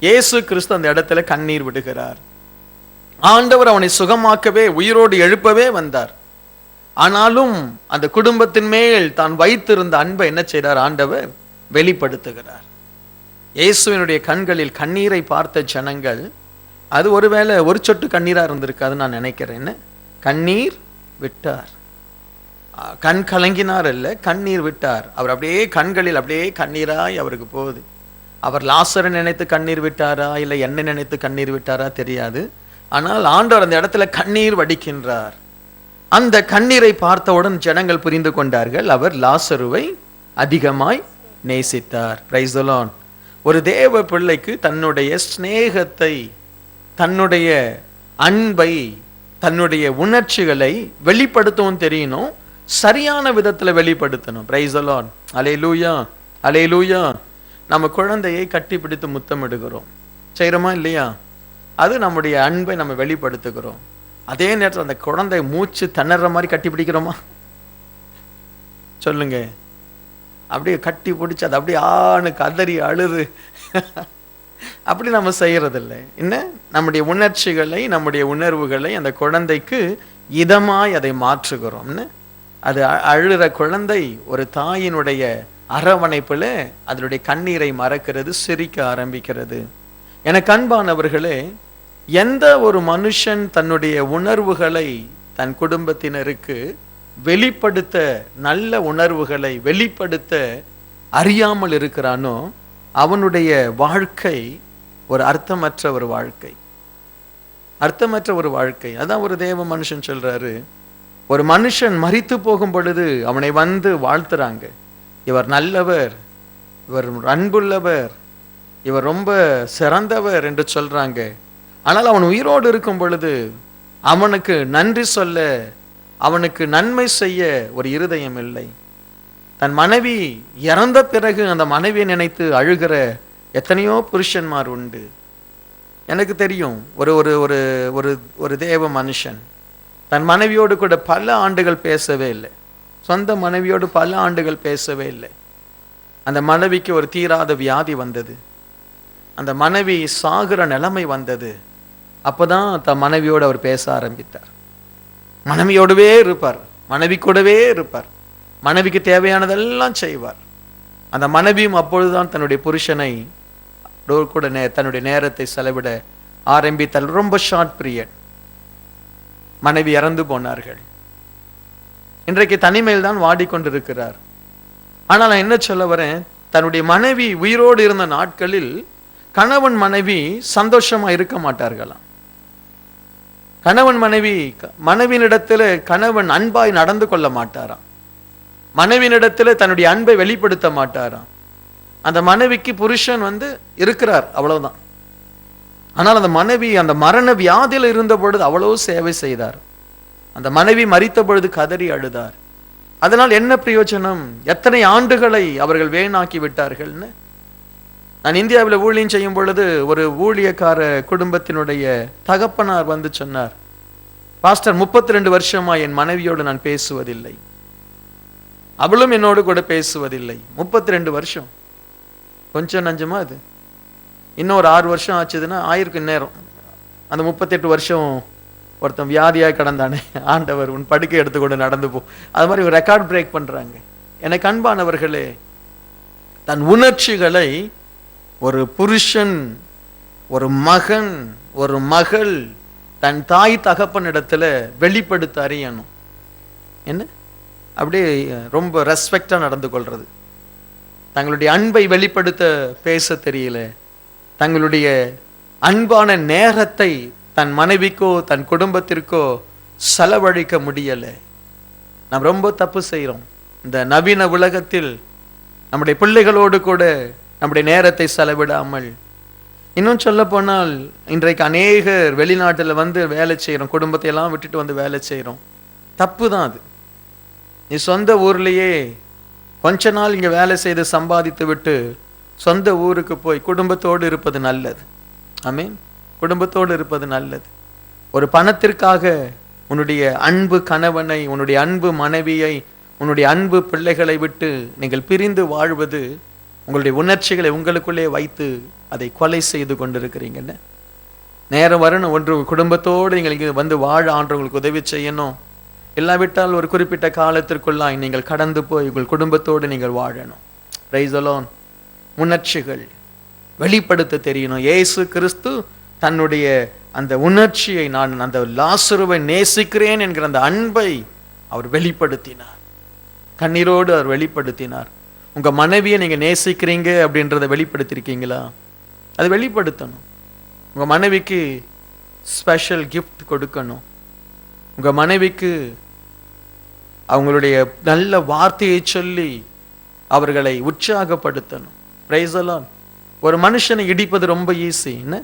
இயேசு கிறிஸ்து அந்த இடத்துல கண்ணீர் விடுகிறார். ஆண்டவர் அவனை சுகமாக்கவே, உயிரோடு எழுப்பவே வந்தார். ஆனாலும் அந்த குடும்பத்தின் மேல் தான் வைத்திருந்த அன்பை என்ன செய்தார்? ஆண்டவர் வெளிப்படுத்துகிறார். இயேசுவினுடைய கண்களில் கண்ணீரை பார்த்த ஜனங்கள், அது ஒருவேளை ஒரு சொட்டு கண்ணீரா இருந்திருக்காது நான் நினைக்கிறேன். கண்ணீர் விட்டார், கண் கலங்கினார் அல்ல, கண்ணீர் விட்டார். அவர் அப்படியே கண்களில் அப்படியே கண்ணீராய் அவருக்கு போகுது. அவர் லாசரை நினைத்து கண்ணீர் விட்டாரா இல்லை என்னை நினைத்து கண்ணீர் விட்டாரா தெரியாது. ஆனால் ஆண்டவர் அந்த இடத்துல கண்ணீர் வடிக்கின்றார். அந்த கண்ணீரை பார்த்தவுடன் ஜனங்கள் புரிந்து கொண்டார்கள், அவர் லாசருவை அதிகமாய் நேசித்தார். Price the Lord. ஒரு தேவ பிள்ளைக்கு தன்னுடைய ஸ்நேகத்தை, தன்னுடைய அன்பை, தன்னுடைய உணர்ச்சிகளை வெளிப்படுத்தவும் தெரியணும், சரியான விதத்துல வெளிப்படுத்தணும். Praise the Lord. Alleluia, alleluia. நம்ம குழந்தையை கட்டி பிடித்து முத்தமிடுகிறோம், செய்யறோமா இல்லையா? அது நம்முடைய அன்பை நம்ம வெளிப்படுத்துகிறோம். அதே நேரத்தில் அந்த குழந்தை மூச்சு திணற மாதிரி கட்டி பிடிக்கிறோமா? சொல்லுங்க. அப்படியே கட்டி பிடிச்சி அது அப்படியே ஆணு கதறி அழுது அப்படி நம்ம செய்யறதில்லை. என்ன, நம்முடைய உணர்ச்சிகளை, நம்முடைய உணர்வுகளை அந்த குழந்தைக்கு இதமாய் அதை மாற்றுகிறோம். அது அழுகிற குழந்தை ஒரு தாயினுடைய அரவணைப்புல அதனுடைய கண்ணீரை மறக்கிறது, சிரிக்க ஆரம்பிக்கிறது. எனக்கு அன்பானவர்களே, எந்த ஒரு மனுஷன் தன்னுடைய உணர்வுகளை தன் குடும்பத்தினருக்கு வெளிப்படுத்த, நல்ல உணர்வுகளை வெளிப்படுத்த அறியாமல் இருக்கிறானோ அவனுடைய வாழ்க்கை ஒரு அர்த்தமற்ற ஒரு வாழ்க்கை, அர்த்தமற்ற ஒரு வாழ்க்கை. அதான் ஒரு தேவ மனுஷன் சொல்றாரு, ஒரு மனுஷன் மரித்து போகும் பொழுது அவனை வந்து வாழ்த்துறாங்க, இவர் நல்லவர், இவர் அன்புள்ளவர், இவர் ரொம்ப சிறந்தவர் என்று சொல்றாங்க. ஆனால் அவன் உயிரோடு இருக்கும் பொழுது அவனுக்கு நன்றி சொல்ல, அவனுக்கு நன்மை செய்ய ஒரு இருதயம் இல்லை. தன் மனைவி இறந்த பிறகு அந்த மனைவியை நினைத்து அழுகிற எத்தனையோ புருஷன்மார் உண்டு. எனக்கு தெரியும் ஒரு ஒரு ஒரு ஒரு ஒரு தேவ மனுஷன் தன் மனைவியோடு கூட பல ஆண்டுகள் பேசவே இல்லை, சொந்த மனைவியோடு பல ஆண்டுகள் பேசவே இல்லை. அந்த மனைவிக்கு ஒரு தீராத வியாதி வந்தது, அந்த மனைவி சாகுற நிலைமை வந்தது. அப்போதான் தன் மனைவியோடு அவர் பேச ஆரம்பித்தார். மனைவியோடவே இருப்பார், மனைவி கூடவே இருப்பார், மனைவிக்கு தேவையானதெல்லாம் செய்வார். அந்த மனைவியும் அப்பொழுதுதான் தன்னுடைய புருஷனை கூட தன்னுடைய நேரத்தை செலவிட ஆரம்பித்தார். ரொம்ப ஷார்ட் பீரியட். மனைவி இறந்து போனார்கள். இன்றைக்கு தனிமையில் தான் வாடிக்கொண்டிருக்கிறார். ஆனால் நான் என்ன சொல்ல வரேன், தன்னுடைய மனைவி உயிரோடு இருந்த நாட்களில் கணவன் மனைவி சந்தோஷமா இருக்க மாட்டார்களாம். கணவன் மனைவியினிடத்துல கணவன் அன்பாய் நடந்து கொள்ள மாட்டாராம், மனைவியினிடத்துல தன்னுடைய அன்பை வெளிப்படுத்த மாட்டாராம். அந்த மனைவிக்கு புருஷன் வந்து இருக்கிறார், அவ்வளவுதான். ஆனால் அந்த மனைவி அந்த மரண வியாதியில் இருந்த பொழுது அவ்வளவு சேவை செய்தார். அந்த மனைவி மரித்த பொழுது கதறி அழுதார். அதனால் என்ன பிரயோஜனம்? எத்தனை ஆண்டுகளை அவர்கள் வீணாக்கி விட்டார்கள்னு. நான் இந்தியாவில் ஊழியம் செய்யும் பொழுது ஒரு ஊழியக்கார குடும்பத்தினுடைய தகப்பனார் வந்து சொன்னார், பாஸ்டர் 32 வருஷமா என் மனைவியோடு நான் பேசுவதில்லை, அவளும் என்னோடு கூட பேசுவதில்லை. 32 வருஷம் கொஞ்சம் நஞ்சமா? அது இன்னும் ஒரு 6 வருஷம் ஆச்சுதுன்னா ஆயிருக்கு நேரம். அந்த 38 வருஷம் ஒருத்தன் வியாதியாக கடந்தானே, ஆண்டவர் உன் படுக்கை எடுத்துக்கொண்டு நடந்து போ, அது மாதிரி ஒரு ரெக்கார்ட் பிரேக் பண்றாங்க. எனக்கு அன்பானவர்களே, தன் உணர்ச்சிகளை ஒரு புருஷன் ஒரு மகன் ஒரு மகள் தன் தாய் தகப்பனிடத்துல வெளிப்படுத்த அறியணும். என்ன அப்படியே ரொம்ப ரெஸ்பெக்டா நடந்து கொள்றது, தங்களுடைய அன்பை வெளிப்படுத்த பேச தெரியல, தங்களுடைய அன்பான நேரத்தை தன் மனைவிக்கோ தன் குடும்பத்திற்கோ செலவழிக்க முடியல. நாம் ரொம்ப தப்பு செய்கிறோம். இந்த நவீன உலகத்தில் நம்முடைய பிள்ளைகளோடு கூட நம்முடைய நேரத்தை செலவிடாமல், இன்னும் சொல்ல போனால் இன்றைக்கு அநேகர் வெளிநாட்டில் வந்து வேலை செய்கிறோம், குடும்பத்தை எல்லாம் விட்டுட்டு வந்து வேலை செய்கிறோம். தப்பு தான் அது. நீ சொந்த ஊர்லேயே கொஞ்ச நாள் இங்கே வேலை செய்து சம்பாதித்து விட்டு சொந்த ஊருக்கு போய் குடும்பத்தோடு இருப்பது நல்லது. ஆமீன். குடும்பத்தோடு இருப்பது நல்லது. ஒரு பணத்திற்காக உன்னுடைய அன்பு கணவனை, உன்னுடைய அன்பு மனைவியை, உன்னுடைய அன்பு பிள்ளைகளை விட்டு நீங்கள் பிரிந்து வாழ்வது உங்களுடைய உணர்ச்சிகளை உங்களுக்குள்ளே வைத்து அதை கொலை செய்து கொண்டிருக்கிறீங்கன்னு. நேரம் வரணும், ஒன்று குடும்பத்தோடு நீங்கள் இங்கே வந்து வாழ ஆண்டவங்களுக்கு உதவி செய்யணும். இல்லாவிட்டால் ஒரு குறிப்பிட்ட காலத்திற்குள்ளாய் நீங்கள் கடந்து போய் உங்கள் குடும்பத்தோடு நீங்கள் வாழணும். Price the Lord. உணர்ச்சிகள் வெளிப்படுத்த தெரியணும். இயேசு கிறிஸ்து தன்னுடைய அந்த உணர்ச்சியை, நான் அந்த லாசருவை நேசிக்கிறேன் என்கிற அந்த அன்பை அவர் வெளிப்படுத்தினார். கண்ணீரோடு அவர் வெளிப்படுத்தினார். உங்க மனைவியை நீங்க நேசிக்கிறீங்க அப்படின்றத வெளிப்படுத்திருக்கீங்களா? அது வெளிப்படுத்தணும். உங்க மனைவிக்கு ஸ்பெஷல் கிஃப்ட் கொடுக்கணும். உங்க மனைவிக்கு அவங்களுடைய நல்ல வார்த்தையை சொல்லி அவர்களை உற்சாகப்படுத்தணும். Price the Lord. ஒரு மனுஷனை இடிப்பது ரொம்ப ஈஸி. என்ன,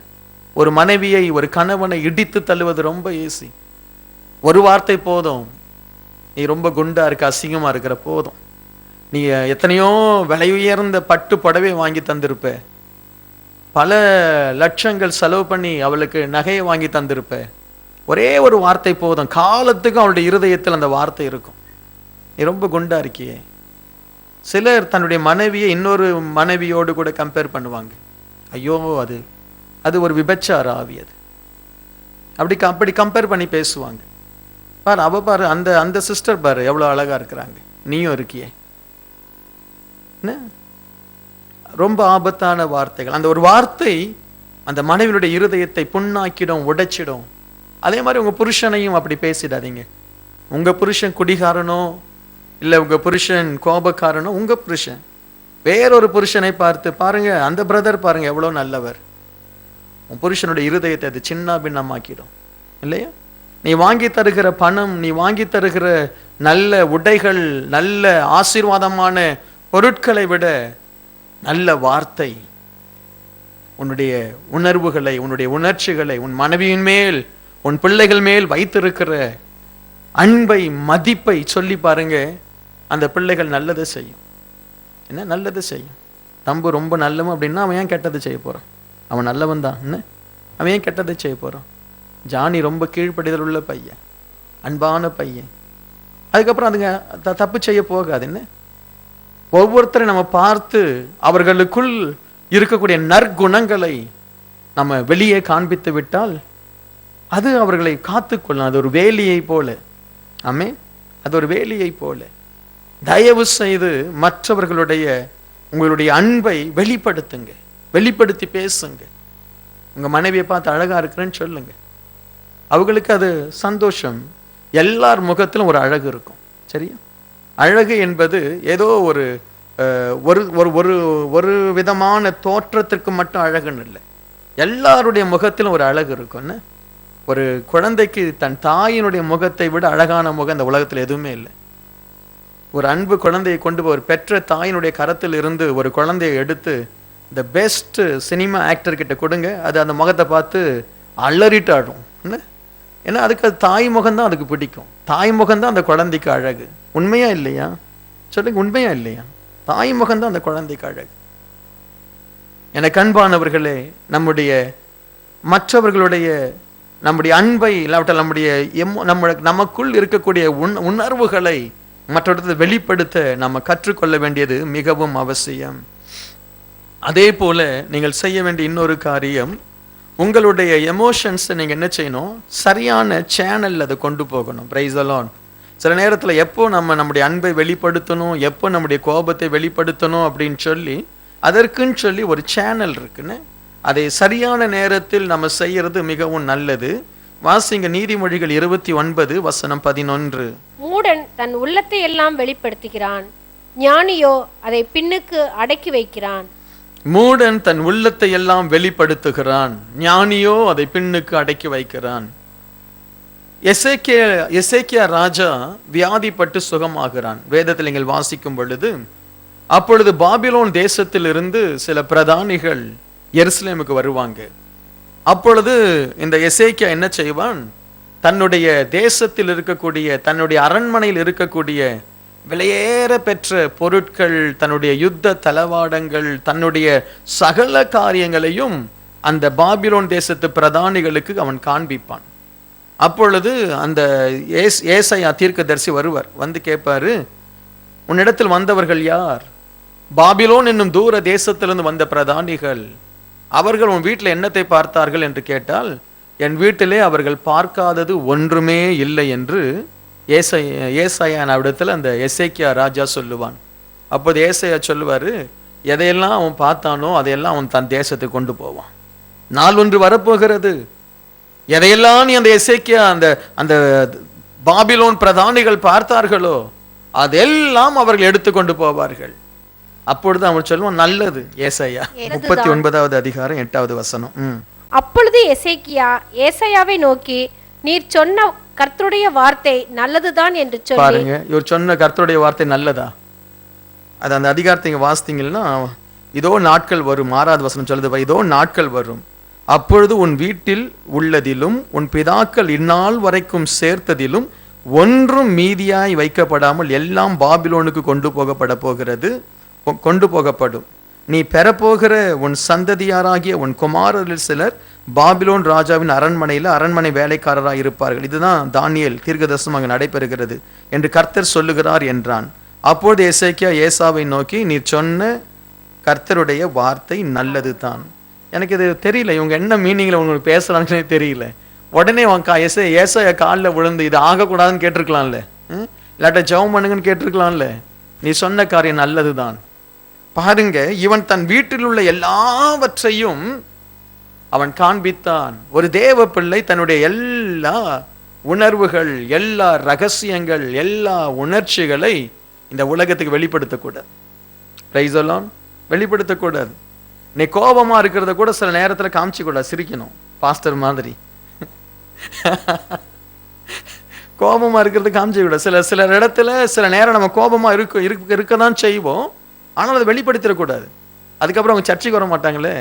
ஒரு மனைவியை ஒரு கணவனை இடித்து தள்ளுவது ரொம்ப ஈஸி. ஒரு வார்த்தை போதும், நீ ரொம்ப குண்டா இருக்க, அசிங்கமா இருக்கிற போதும். நீ எத்தனையோ விலை உயர்ந்த பட்டு புடவை வாங்கி தந்திருப்ப, பல லட்சங்கள் செலவு பண்ணி அவளுக்கு நகையை வாங்கி தந்திருப்ப. ஒரே ஒரு வார்த்தை போதும், காலத்துக்கு அவளுடைய இருதயத்தில் அந்த வார்த்தை இருக்கும், நீ ரொம்ப குண்டா இருக்கியே. சிலர் தன்னுடைய மனைவியை இன்னொரு மனைவியோடு கூட கம்பேர் பண்ணுவாங்க. ஐயோ, அது ஒரு விபச்சார ஆவி. அது அப்படி கம்பேர் பண்ணி பேசுவாங்க. பாரு, அவ பாரு, அந்த சிஸ்டர் பாரு எவ்வளோ அழகா இருக்கிறாங்க, நீயும் இருக்கியே. என்ன ரொம்ப ஆபத்தான வார்த்தைகள். அந்த ஒரு வார்த்தை அந்த மனைவியுடைய இருதயத்தை புண்ணாக்கிடும், உடைச்சிடும். அதே மாதிரி உங்க புருஷனையும் அப்படி பேசிடாதீங்க. உங்க புருஷன் குடிகாரனோ இல்லை உங்க புருஷன் கோபக்காரனோ, உங்க புருஷன் வேறொரு புருஷனை பார்த்து பாருங்க, அந்த பிரதர் பாருங்க எவ்வளோ நல்லவர். உன் புருஷனுடைய இருதயத்தை அது சின்ன பின்னமாக்கிடும் இல்லையா? நீ வாங்கி தருகிற பணம், நீ வாங்கி தருகிற நல்ல உடைகள், நல்ல ஆசீர்வாதமான பொருட்களை விட நல்ல வார்த்தை உன்னுடைய உணர்வுகளை, உன்னுடைய உணர்ச்சிகளை, உன் மனைவியின் மேல், உன் பிள்ளைகள் மேல் வைத்திருக்கிற அன்பை, மதிப்பை சொல்லி பாருங்க. அந்த பிள்ளைகள் நல்லதை செய்யும். என்ன நல்லது செய்யும். தம்பு ரொம்ப நல்லவன் அப்படின்னா அவன் ஏன் கெட்டது செய்ய போறான்? அவன் நல்லவன் தான். என்ன அவன் ஏன் கெட்டதை செய்ய போறான்? ஜானி ரொம்ப கீழ்ப்படிதல் உள்ள பையன், அன்பான பையன். அதுக்கப்புறம் அதுங்க தப்பு செய்ய போகாது. என்ன ஒவ்வொருத்தரை நம்ம பார்த்து அவர்களுக்குள் இருக்கக்கூடிய நற்குணங்களை நம்ம வெளியே காண்பித்து விட்டால் அது அவர்களை காத்துக்கொள்ளும். அது ஒரு வேலியை போல. ஆமே, அது ஒரு வேலியை போல. தயவு செய்து மற்றவர்களுடைய உங்களுடைய அன்பை வெளிப்படுத்துங்க, வெளிப்படுத்தி பேசுங்க. உங்க மனைவியை பார்த்து அழகா இருக்கிறேன்னு சொல்லுங்க. அவங்களுக்கு அது சந்தோஷம். எல்லார் முகத்திலும் ஒரு அழகு இருக்கும். சரியா? அழகு என்பது ஏதோ ஒரு ஒரு விதமான தோற்றத்திற்கு மட்டும் அழகுன்னு இல்லை. எல்லாருடைய முகத்திலும் ஒரு அழகு இருக்கும். ஒரு குழந்தைக்கு தன் தாயினுடைய முகத்தை விட அழகான முகம் இந்த உலகத்தில் எதுவுமே இல்லை. ஒரு அன்பு குழந்தையை கொண்டு ஒரு பெற்ற தாயினுடைய கரத்தில் இருந்து ஒரு குழந்தையை எடுத்து த பெஸ்ட் சினிமா ஆக்டர் கிட்ட கொடுங்க, அது அந்த முகத்தை பார்த்து அலறிட்டு ஆடும். ஏன்னா அதுக்கு அது தாய் முகம்தான் அதுக்கு பிடிக்கும். தாய் முகம்தான் அந்த குழந்தைக்கு அழகு. உண்மையா இல்லையா? சொல்லுங்க, உண்மையா இல்லையா? தாய் முகம்தான் அந்த குழந்தைக்கு அழகு. எனக்கு அன்பானவர்களே, மற்றவர்களுடைய நம்முடைய அன்பை இல்லாவிட்டால் நமக்குள் இருக்கக்கூடிய உணர்வுகளை மற்றவர்களை வெளிப்படுத்த நம்ம கற்றுக்கொள்ள வேண்டியது மிகவும் அவசியம். அதே போல நீங்கள் செய்ய வேண்டிய இன்னொரு காரியம், உங்களுடைய எமோஷன்ஸை நீங்கள் என்ன செய்யணும்? சரியான சேனல் அதை கொண்டு போகணும். Price the Lord. சில நேரத்தில் எப்போ நம்முடைய அன்பை வெளிப்படுத்தணும், எப்போ நம்முடைய கோபத்தை வெளிப்படுத்தணும் அப்படின்னு சொல்லி அதற்குன்னு சொல்லி ஒரு சேனல் இருக்குன்னு அதை சரியான நேரத்தில் நம்ம செய்யறது மிகவும் நல்லது. வாசிங்க நீதிமொழிகள் 29:11. மூடன் தன் உள்ளத்தை எல்லாம் வெளிப்படுத்துகிறான், ஞானியோ அதை பின்னுக்கு அடக்கி வைக்கிறான். மூடன் தன் உள்ளத்தை எல்லாம் வெளிப்படுத்துகிறான், ஞானியோ அதை பின்னுக்கு அடக்கி வைக்கிறான். எசேக்கியா ராஜா வியாதிப்பட்டு சுகமாகிறான். வேதத்தில் நீங்கள் வாசிக்கும் பொழுது, அப்பொழுது பாபிலோன் தேசத்திலிருந்து சில பிரதானிகள் எருசலேமுக்கு வருவாங்க. அப்பொழுது இந்த எசேக்கியா என்ன செய்வான், தன்னுடைய தேசத்தில் இருக்கக்கூடிய, தன்னுடைய அரண்மனையில் இருக்கக்கூடிய விலையேற பெற்ற பொருட்கள், தன்னுடைய யுத்த தளவாடங்கள், தன்னுடைய சகல காரியங்களையும் அந்த பாபிலோன் தேசத்து பிரதானிகளுக்கு அவன் காண்பிப்பான். அப்பொழுது அந்த ஏசாயா தீர்க்கதரிசி வருவார், வந்து கேட்பாரு, உன்னிடத்தில் வந்தவர்கள் யார்? பாபிலோன் என்னும் தூர தேசத்திலிருந்து வந்த பிரதானிகள். அவர்கள் உன் வீட்டில் என்னத்தை பார்த்தார்கள் என்று கேட்டால், என் வீட்டிலே அவர்கள் பார்க்காதது ஒன்றுமே இல்லை என்று ஏசாயாவிடத்தில் அந்த எசேக்கியா ராஜா சொல்லுவான். அப்போது ஏசாயா சொல்லுவாரு, எதையெல்லாம் அவன் பார்த்தானோ அதையெல்லாம் அவன் தன் தேசத்துக்கு கொண்டு போவான். நாள் ஒன்று வரப்போகிறது, எதையெல்லாம் நீ அந்த எசேக்கியா அந்த பாபிலோன் பிரதானிகள் பார்த்தார்களோ அதெல்லாம் அவர்கள் எடுத்துக்கொண்டு போவார்கள். அப்பொழுது அவன் சொல்லுவான், நல்லது. ஏசாயா 39:8. அப்பொழுது எசேக்கியா ஏசாயாவை நோக்கி, நீர் சொன்ன கர்த்தருடைய வார்த்தை நல்லதுதான் என்று சொல்லி. பாருங்க, இவர் சொன்ன கர்த்தருடைய வார்த்தை நல்லதா? அது அந்த அதிகாரத்தை வாசித்தீங்கன்னா, இதோ நாட்கள் வரும், 6வது வசனம் சொல்லுது, இதோ நாட்கள் வரும், அப்பொழுது உன் வீட்டில் உள்ளதிலும் உன் பிதாக்கள் இந்நாள் வரைக்கும் சேர்த்ததிலும் ஒன்றும் மீதியாய் வைக்கப்படாமல் எல்லாம் பாபிலோனுக்கு கொண்டு போகப்படும். நீ பெறப்போகிற உன் சந்ததியாராகிய உன் குமாரரில் சிலர் பாபிலோன் ராஜாவின் அரண்மனை வேலைக்காரராக இருப்பார்கள். இதுதான் தானியேல் தீர்க்கதரிசனம் அங்கு நடைபெறுகிறது என்று கர்த்தர் சொல்லுகிறார் என்றான். அப்பொழுது எசேக்கியா ஏசாவை நோக்கி, நீ சொன்ன கர்த்தருடைய வார்த்தை நல்லது தான். எனக்கு இது தெரியல, இவங்க என்ன மீனிங்ல உங்களுக்கு பேசுறாங்கன்னே தெரியல. உடனே ஏசாயா காலில் விழுந்து இது ஆகக்கூடாதுன்னு கேட்டிருக்கலாம்ல, இல்லாட்ட ஜெபம் பண்ணுங்கன்னு கேட்டிருக்கலாம்ல. நீ சொன்ன காரியம் நல்லதுதான். பாருங்க, இவன் தன் வீட்டில் உள்ள எல்லாவற்றையும் அவன் காண்பித்தான். ஒரு தேவ பிள்ளை தன்னுடைய எல்லா உணர்வுகள், எல்லா ரகசியங்கள், எல்லா உணர்ச்சிகளை இந்த உலகத்துக்கு வெளிப்படுத்தக்கூடாது. Price the Lord. வெளிப்படுத்தக்கூடாது. நீ கோபமா இருக்கிறத கூட சில நேரத்தில் காமிச்சு கூட சிரிக்கணும், பாஸ்டர் மாதிரி. கோபமா இருக்கிறது காமிச்சு கூட சில இடத்துல சில நேரம் நம்ம கோபமா இருக்கதான் செய்வோம், ஆனால் அதை வெளிப்படுத்திடக்கூடாது. அதுக்கப்புறம் அவங்க சர்ச்சைக்கு வர மாட்டாங்களே,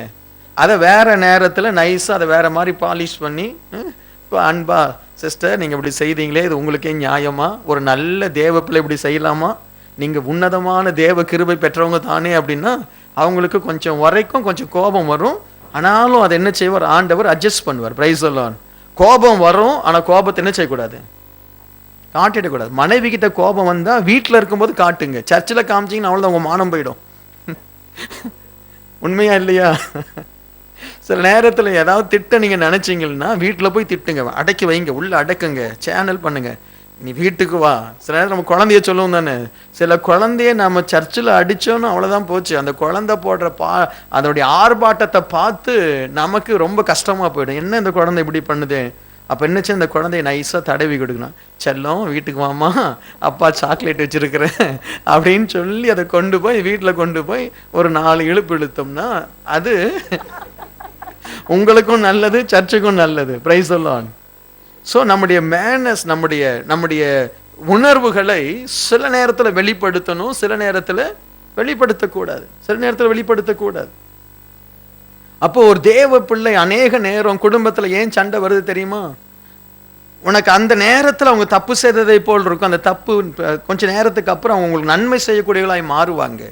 அதை வேற நேரத்தில் நைஸாக அதை வேற மாதிரி பாலிஷ் பண்ணி, இப்போ அன்பா சிஸ்டர் நீங்கள் இப்படி செய்தீங்களே, இது உங்களுக்கே நியாயமா? ஒரு நல்ல தேவ பிள்ளை இப்படி செய்யலாமா? நீங்கள் உன்னதமான தேவ கிருபை பெற்றவங்க தானே அப்படின்னா அவங்களுக்கு கொஞ்சம் வரைக்கும் கொஞ்சம் கோபம் வரும். ஆனாலும் அதை என்ன செய்வார், ஆண்டவர் அட்ஜஸ்ட் பண்ணுவார். Price the Lord. கோபம் வரும், ஆனால் கோபத்தை என்ன செய்யக்கூடாது, காட்டிடக்கூடாது. மனைவி கிட்ட கோபம் வந்தா வீட்டில் இருக்கும்போது காட்டுங்க, சர்ச்சில் காமிச்சிங்கன்னா அவ்வளோதான், உங்க மானம் போயிடும். உண்மையா இல்லையா? சில நேரத்தில் ஏதாவது திட்ட நீங்க நினைச்சீங்கன்னா வீட்டில் போய் திட்டுங்க, அடக்கி வைங்க, உள்ள அடக்குங்க, சேனல் பண்ணுங்க, நீ வீட்டுக்கு வா. சில நேரம் நம்ம குழந்தைய சொல்லுவோம் தானே, சில குழந்தைய நம்ம சர்ச்சில் அடிச்சோன்னு அவ்வளோதான் போச்சு. அந்த குழந்தை போடுற அதோடைய ஆர்ப்பாட்டத்தை பார்த்து நமக்கு ரொம்ப கஷ்டமா போயிடும். என்ன இந்த குழந்தை இப்படி பண்ணுது? அப்போ என்னச்சு, இந்த குழந்தைய நைஸாக தடவி கொடுக்கணும். செல்லம் வீட்டுக்கு வாமா, அப்பா சாக்லேட் வச்சிருக்கிறேன் அப்படின்னு சொல்லி அதை கொண்டு போய் வீட்டில் கொண்டு போய் ஒரு 4 இழுப்பு இழுத்தோம்னா அது உங்களுக்கும் நல்லது, சர்ச்சுக்கும் நல்லது. Price the Lord. ஸோ நம்முடைய மேனஸ், நம்முடைய உணர்வுகளை சில நேரத்தில் வெளிப்படுத்தணும், சில நேரத்தில் வெளிப்படுத்தக்கூடாது. அப்போ ஒரு தேவ பிள்ளை அநேக நேரம் குடும்பத்தில் ஏன் சண்டை வருது தெரியுமா? உனக்கு அந்த நேரத்தில் அவங்க தப்பு செய்ததை போல் இருக்கும். அந்த தப்பு கொஞ்ச நேரத்துக்கு அப்புறம் அவங்க உங்களுக்கு நன்மை செய்யக்கூடியவர்களாய் மாறுவாங்க.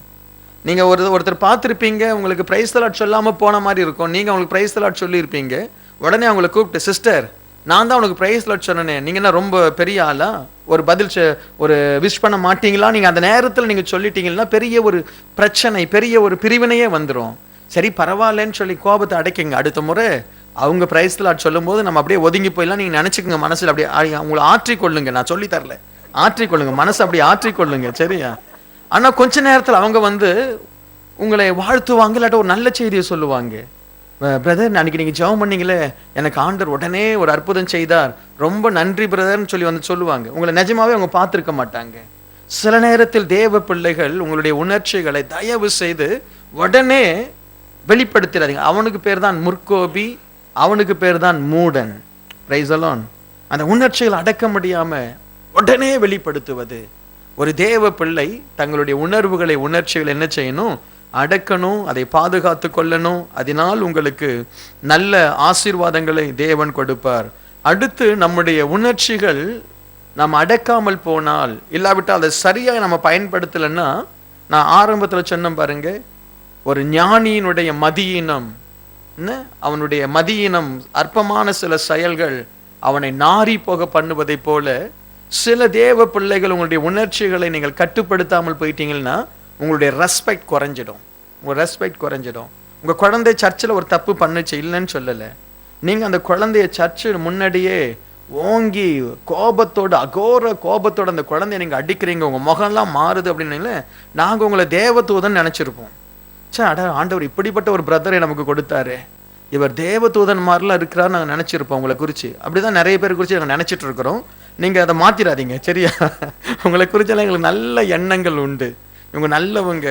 நீங்க ஒருத்தர் பார்த்துருப்பீங்க, உங்களுக்கு பிரைஸ் தி லார்ட் சொல்லாம போன மாதிரி இருக்கும். நீங்க அவங்களுக்கு பிரைஸ் தி லார்ட் சொல்லியிருப்பீங்க. உடனே அவங்களை கூப்பிட்டு, சிஸ்டர் நான் தான் உனக்கு பிரைஸ் தி லார்ட் சொன்னேன், நீங்க என்ன ரொம்ப பெரிய ஆளா, ஒரு பதில் ஒரு விஷ் பண்ண மாட்டீங்களா? நீங்க அந்த நேரத்தில் நீங்க சொல்லிட்டீங்கன்னா பெரிய ஒரு பிரச்சனை, பெரிய ஒரு பிரிவினையே வந்துடும். சரி பரவாயில்லன்னு சொல்லி கோபத்தை அடைக்குங்க. அடுத்த முறை அவங்க பிரைஸ் தி லார்ட் சொல்லும் போது நம்ம அப்படியே ஒதுங்கி போயிடலாம். நீங்க நினைச்சுக்கோங்க, மனசுல அப்படியே உங்களை ஆற்றிக்கொள்ளுங்க. நான் சொல்லி தரல, ஆற்றிக்கொள்ளுங்க, மனசை அப்படியே ஆற்றிக்கொள்ளுங்க, சரியா? ஆனா கொஞ்ச நேரத்தில் அவங்க உங்களை வாழ்த்துவாங்க, இல்லாட்ட ஒரு நல்ல செய்தியை சொல்லுவாங்க. பிரதர் அன்னைக்கு நீங்கள் ஜெபம் பண்ணீங்களே, எனக்கு ஆண்டவர் உடனே ஒரு அற்புதம் செய்தார், ரொம்ப நன்றி பிரதர்னு சொல்லி வந்து சொல்லுவாங்க. உங்களை நிஜமாவே அவங்க பார்த்துருக்க மாட்டாங்க. சில நேரத்தில் தேவ பிள்ளைகள் உங்களுடைய உணர்ச்சிகளை தயவு செய்து உடனே வெளிப்படுத்திடாதீங்க. அவனுக்கு பேர் தான் முற்கோபி, அவனுக்கு பேர் தான் மூடன். Price the Lord. அந்த உணர்ச்சிகள் அடக்க முடியாம உடனே வெளிப்படுத்துவது. ஒரு தேவ பிள்ளை தங்களுடைய உணர்வுகளை, உணர்ச்சிகள் என்ன செய்யணும்? அடக்கணும், அதை பாதுகாத்து கொள்ளணும். அதனால் உங்களுக்கு நல்ல ஆசீர்வாதங்களை தேவன் கொடுப்பார். அடுத்து, நம்முடைய உணர்ச்சிகள் நம்ம அடக்காமல் போனால், இல்லாவிட்டால் அதை சரியாக நம்ம பயன்படுத்தலைன்னா, நான் ஆரம்பத்தில் சொன்னேன் பாருங்க, ஒரு ஞானியினுடைய மதியினம், அவனுடைய மதியினம், அற்பமான சில செயல்கள் அவனை நாரி போக பண்ணுவதை போல, சில தேவ பிள்ளைகள் உங்களுடைய உணர்ச்சிகளை நீங்கள் கட்டுப்படுத்தாமல் போயிட்டீங்கன்னா உங்களுடைய ரெஸ்பெக்ட் குறைஞ்சிடும். உங்கள் ரெஸ்பெக்ட் குறைஞ்சிடும். உங்கள் குழந்தை சர்ச்சில் ஒரு தப்பு பண்ணுச்சு, இல்லைன்னு சொல்லலை. நீங்கள் அந்த குழந்தைய சர்ச்சு முன்னாடியே ஓங்கி கோபத்தோடு, அகோர கோபத்தோடு அந்த குழந்தைய நீங்கள் அடிக்கிறீங்க, உங்கள் முகம்லாம் மாறுது அப்படின்னு நாங்கள் உங்களை தேவதூதன் நினச்சிருப்போம். அட, ஆண்டவர் இப்படிப்பட்ட ஒரு பிரதரை நமக்கு கொடுத்தாரு, இவர் தேவதூதன் மாதிரிலாம் இருக்கிறார் நாங்கள் நினச்சிருப்போம் உங்களை குறித்து. அப்படி தான் நிறைய பேர் குறித்து நாங்கள் நினச்சிட்டு இருக்கிறோம். நீங்கள் அதை மாற்றிடாதீங்க, சரியா? உங்களை குறிச்செல்லாம் எங்களுக்கு நல்ல எண்ணங்கள் உண்டு, இவங்க நல்லவங்க.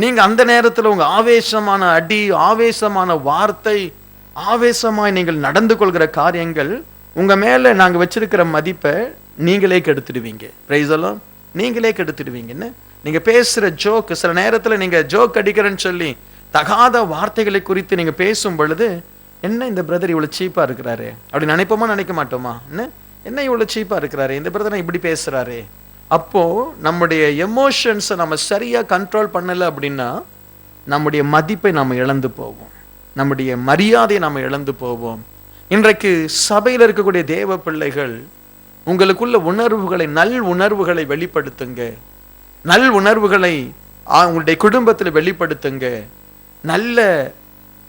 நீங்கள் அந்த நேரத்தில் உங்கள் ஆவேசமான அடி, ஆவேசமான வார்த்தை, ஆவேசமாய் நீங்கள் நடந்து கொள்கிற காரியங்கள், உங்கள் மேலே நாங்கள் வச்சிருக்கிற மதிப்பை நீங்களே கெடுத்துடுவீங்க. Price the Lord. நீங்களே கெடுத்துடுவீங்கன்னு. நீங்கள் பேசுகிற ஜோக்கு, சில நேரத்தில் நீங்கள் ஜோக் அடிக்கிறேன்னு சொல்லி தகாத வார்த்தைகளை குறித்து நீங்கள் பேசும் பொழுது, என்ன இந்த பிரதர் இவ்வளோ சீப்பாக இருக்கிறாரு அப்படி நினைப்போமா, நினைக்க மாட்டோமா? என்ன இவ்வளோ சீப்பாக இருக்கிறாரு, இந்த பிரதர் இப்படி பேசுகிறாரு. அப்போது நம்முடைய எமோஷன்ஸை நம்ம சரியாக கண்ட்ரோல் பண்ணலை அப்படின்னா நம்முடைய மதிப்பை நம்ம இழந்து போவோம், நம்முடைய மரியாதையை நம்ம இழந்து போவோம். இன்றைக்கு சபையில் இருக்கக்கூடிய தேவ பிள்ளைகள், உங்களுக்குள்ள உணர்வுகளை, நல் உணர்வுகளை வெளிப்படுத்துங்க. நல் உணர்வுகளை உங்களுடைய குடும்பத்தில் வெளிப்படுத்துங்க. நல்ல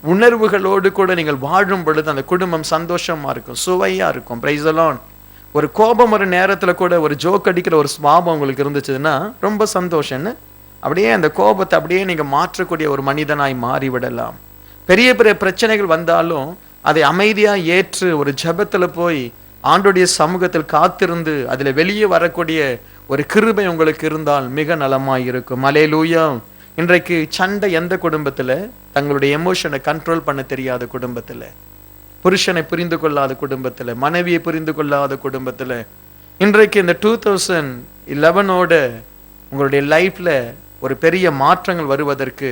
உணர்வுகளோடு கூட நீங்கள் வாழும் பொழுது அந்த குடும்பம் சந்தோஷமா இருக்கும், சுவையா இருக்கும். Price the Lord. ஒரு கோபம் ஒரு நேரத்தில் கூட ஒரு ஜோக் அடிக்கிற ஒரு சுபாவம் உங்களுக்கு இருந்துச்சுன்னா ரொம்ப சந்தோஷம்னு அப்படியே அந்த கோபத்தை அப்படியே நீங்கள் மாற்றக்கூடிய ஒரு மனிதனாய் மாறிவிடலாம். பெரிய பெரிய பிரச்சனைகள் வந்தாலும் அதை அமைதியாக ஏற்று ஒரு ஜெபத்தில் போய் ஆண்டோடைய சமூகத்தில் காத்திருந்து அதில் வெளியே வரக்கூடிய ஒரு கிருபை உங்களுக்கு இருந்தால் மிக நலமாய் இருக்கும். அல்லேலூயா. இன்றைக்கு சண்டை எந்த குடும்பத்தில்? தங்களுடைய எமோஷனை கண்ட்ரோல் பண்ண தெரியாத குடும்பத்தில், புருஷனை புரிந்து கொள்ளாத குடும்பத்தில், மனைவியை புரிந்து கொள்ளாத குடும்பத்தில். இன்றைக்கு இந்த 2011ஓட உங்களுடைய லைஃப்பில் ஒரு பெரிய மாற்றங்கள் வருவதற்கு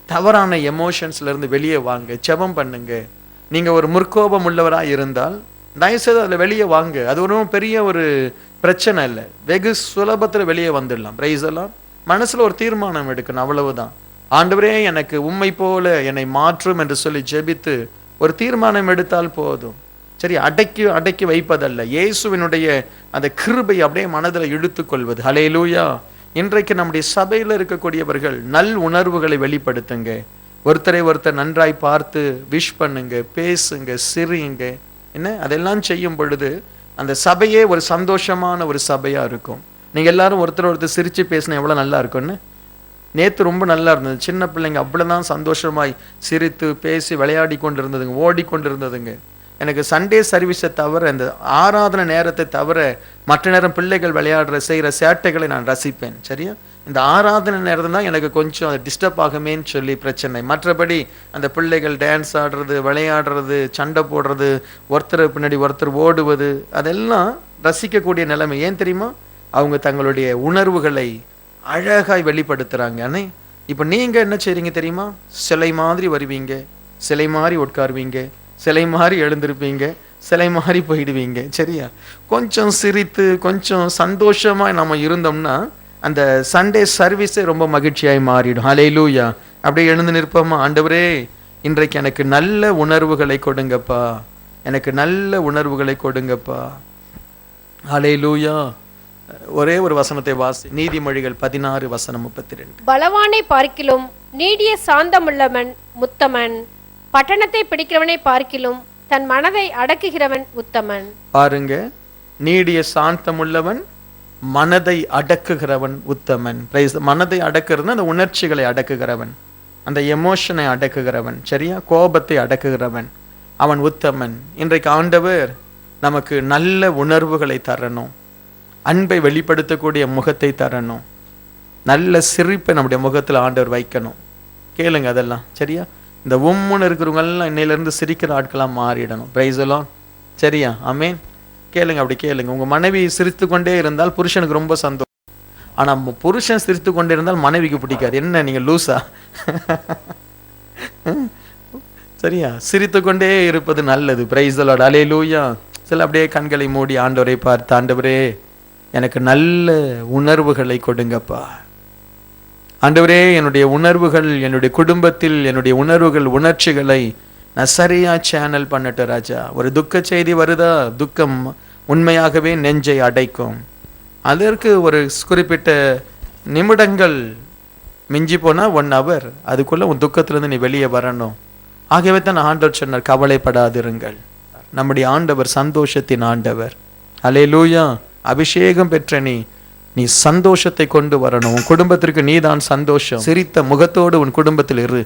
தவறான எமோஷன்ஸ்லேருந்து வெளியே வாங்க, ஜெபம் பண்ணுங்க. நீங்கள் ஒரு முற்கோபம் உள்ளவராக இருந்தால் தயவுசெய்து அதில் வெளியே வாங்க. அது ஒன்றும் பெரிய ஒரு பிரச்சனை இல்லை, வெகு சுலபத்தில் வெளியே வந்துடலாம். பிரைஸ் எல்லாம் மனசில் ஒரு தீர்மானம் எடுக்கணும், அவ்வளவுதான். ஆண்டவரே எனக்கு உம்மை போல என்னை மாற்றும் என்று சொல்லி ஜெபித்து ஒரு தீர்மானம் எடுத்தால் போதும். சரி, அடக்கி வைப்பதல்ல, இயேசுவினுடைய அந்த கிருபை அப்படியே மனதில் இழுத்து கொள்வது. ஹல்லேலூயா. இன்றைக்கு நம்முடைய சபையில் இருக்கக்கூடியவர்கள் நல் உணர்வுகளை வெளிப்படுத்துங்க. ஒருத்தரை ஒருத்தர் நன்றாய் பார்த்து விஷ் பண்ணுங்க, பேசுங்க, சிரிங்க. அதெல்லாம் செய்யும் பொழுது அந்த சபையே ஒரு சந்தோஷமான ஒரு சபையாக இருக்கும். நீங்கள் எல்லாரும் ஒருத்தர் சிரித்து பேசினா எவ்வளோ நல்லா இருக்கும்னு. நேற்று ரொம்ப நல்லா இருந்தது, சின்ன பிள்ளைங்க அவ்வளோதான் சந்தோஷமாய் சிரித்து பேசி விளையாடி கொண்டு இருந்ததுங்க, ஓடிக்கொண்டு இருந்ததுங்க. எனக்கு சண்டே சர்வீஸை தவிர, இந்த ஆராதனை நேரத்தை தவிர மற்ற நேரம் பிள்ளைகள் விளையாடுற செய்கிற சேட்டைகளை நான் ரசிப்பேன். சரியா, இந்த ஆராதனை நேரத்தில் தான் எனக்கு கொஞ்சம் அது டிஸ்டர்ப் ஆகுமேன்னு சொல்லி பிரச்சனை. மற்றபடி அந்த பிள்ளைகள் டான்ஸ் ஆடுறது, விளையாடுறது, சண்டை போடுறது, ஒருத்தர் பின்னாடி ஒருத்தர் ஓடுவது, அதெல்லாம் ரசிக்கக்கூடிய நிலைமை. ஏன் தெரியுமா? அவங்க தங்களுடைய உணர்வுகளை அழகாய் வெளிப்படுத்துகிறாங்க. அண்ணே, இப்போ நீங்கள் என்ன செய்கிறீங்க தெரியுமா? சிலை மாதிரி வருவீங்க, சிலை மாதிரி உட்காருவீங்க, சிலை மாதிரி எழுந்திருப்பீங்க, சிலை மாதிரி போயிடுவீங்க. சரியா, கொஞ்சம் சிரித்து கொஞ்சம் சந்தோஷமாக நம்ம இருந்தோம்னா அந்த சண்டே சர்வீஸே ரொம்ப மகிழ்ச்சியாய் மாறிடும். ஹல்லேலூயா. அப்படியே எழுந்து நிற்போமா? ஆண்டவரே, இன்றைக்கு எனக்கு நல்ல உணர்வுகளை கொடுங்கப்பா, எனக்கு நல்ல உணர்வுகளை கொடுங்கப்பா. ஹல்லேலூயா. ஒரே ஒரு வசனத்தை வாசி, நீதிமொழிகள் 16:32. பலவானை பார்க்கிலும் நீடிய சாந்தமுள்ளவன் முத்தமன், பட்டணத்தை பிடிக்கிறவனை பார்க்கிலும் தன் மனதை அடக்குகிறவன் உத்தமன். பாருங்க, நீடிய சாந்தமுள்ளவன், மனதை அடக்குகிறவன் உத்தமன். மனதை அடக்குறது அந்த உணர்ச்சிகளை அடக்குகிறவன். அந்த எமோஷனை அடக்குகிறவன், சரியா, கோபத்தை அடக்குகிறவன், அவன் உத்தமன். இன்றைக்கு ஆண்டவர் நமக்கு நல்ல உணர்வுகளை தரணும், அன்பை வெளிப்படுத்தக்கூடிய முகத்தை தரணும், நல்ல சிரிப்பை நம்முடைய முகத்தில் ஆண்டவர் வைக்கணும். கேளுங்க அதெல்லாம், சரியா. இந்த உம்முன்னு இருக்கிறவங்கெல்லாம் இன்னையிலேருந்து சிரிக்கிற ஆட்களாக மாறிடணும். பிரைஸ் எல்லாம், சரியா, ஆமேன். கேளுங்க, அப்படி கேளுங்க. உங்கள் மனைவி சிரித்து கொண்டே இருந்தால் புருஷனுக்கு ரொம்ப சந்தோஷம். ஆனால் புருஷன் சிரித்து கொண்டே இருந்தால் மனைவிக்கு பிடிக்காது. என்ன நீங்கள் லூஸா? சரியா, சிரித்து கொண்டே இருப்பது நல்லது. பிரைஸ் தி லார்ட், அல்லேலூயா. சில அப்படியே கண்களை மூடி ஆண்டவரை பார்த்து, ஆண்டவரே எனக்கு நல்ல உணர்வுகளை கொடுங்கப்பா. ஆண்டவரே என்னுடைய உணர்வுகள், என்னுடைய குடும்பத்தில் என்னுடைய உணர்வுகள், உணர்ச்சிகளை நான் சரியா சேனல் பண்ணட்ட ராஜா. ஒரு துக்க செய்தி வருதா, துக்கம் உண்மையாகவே நெஞ்சை அடைக்கும். அதற்கு ஒரு குறிப்பிட்ட நிமிடங்கள், மிஞ்சி போனால் 1 hour, அதுக்குள்ளே உன் துக்கத்திலிருந்து நீ வெளியே வரணும். ஆகவே தான் ஆண்டவர் சொன்னார், கவலைப்படாதிருங்கள். நம்முடைய ஆண்டவர் சந்தோஷத்தின் ஆண்டவர். அல்லேலூயா. அபிஷேகம் பெற்ற நீ சந்தோஷத்தை கொண்டு வரணும். உன் குடும்பத்திற்கு நீ தான் சந்தோஷம். சிரித்த முகத்தோடு உன் குடும்பத்தில் இரு.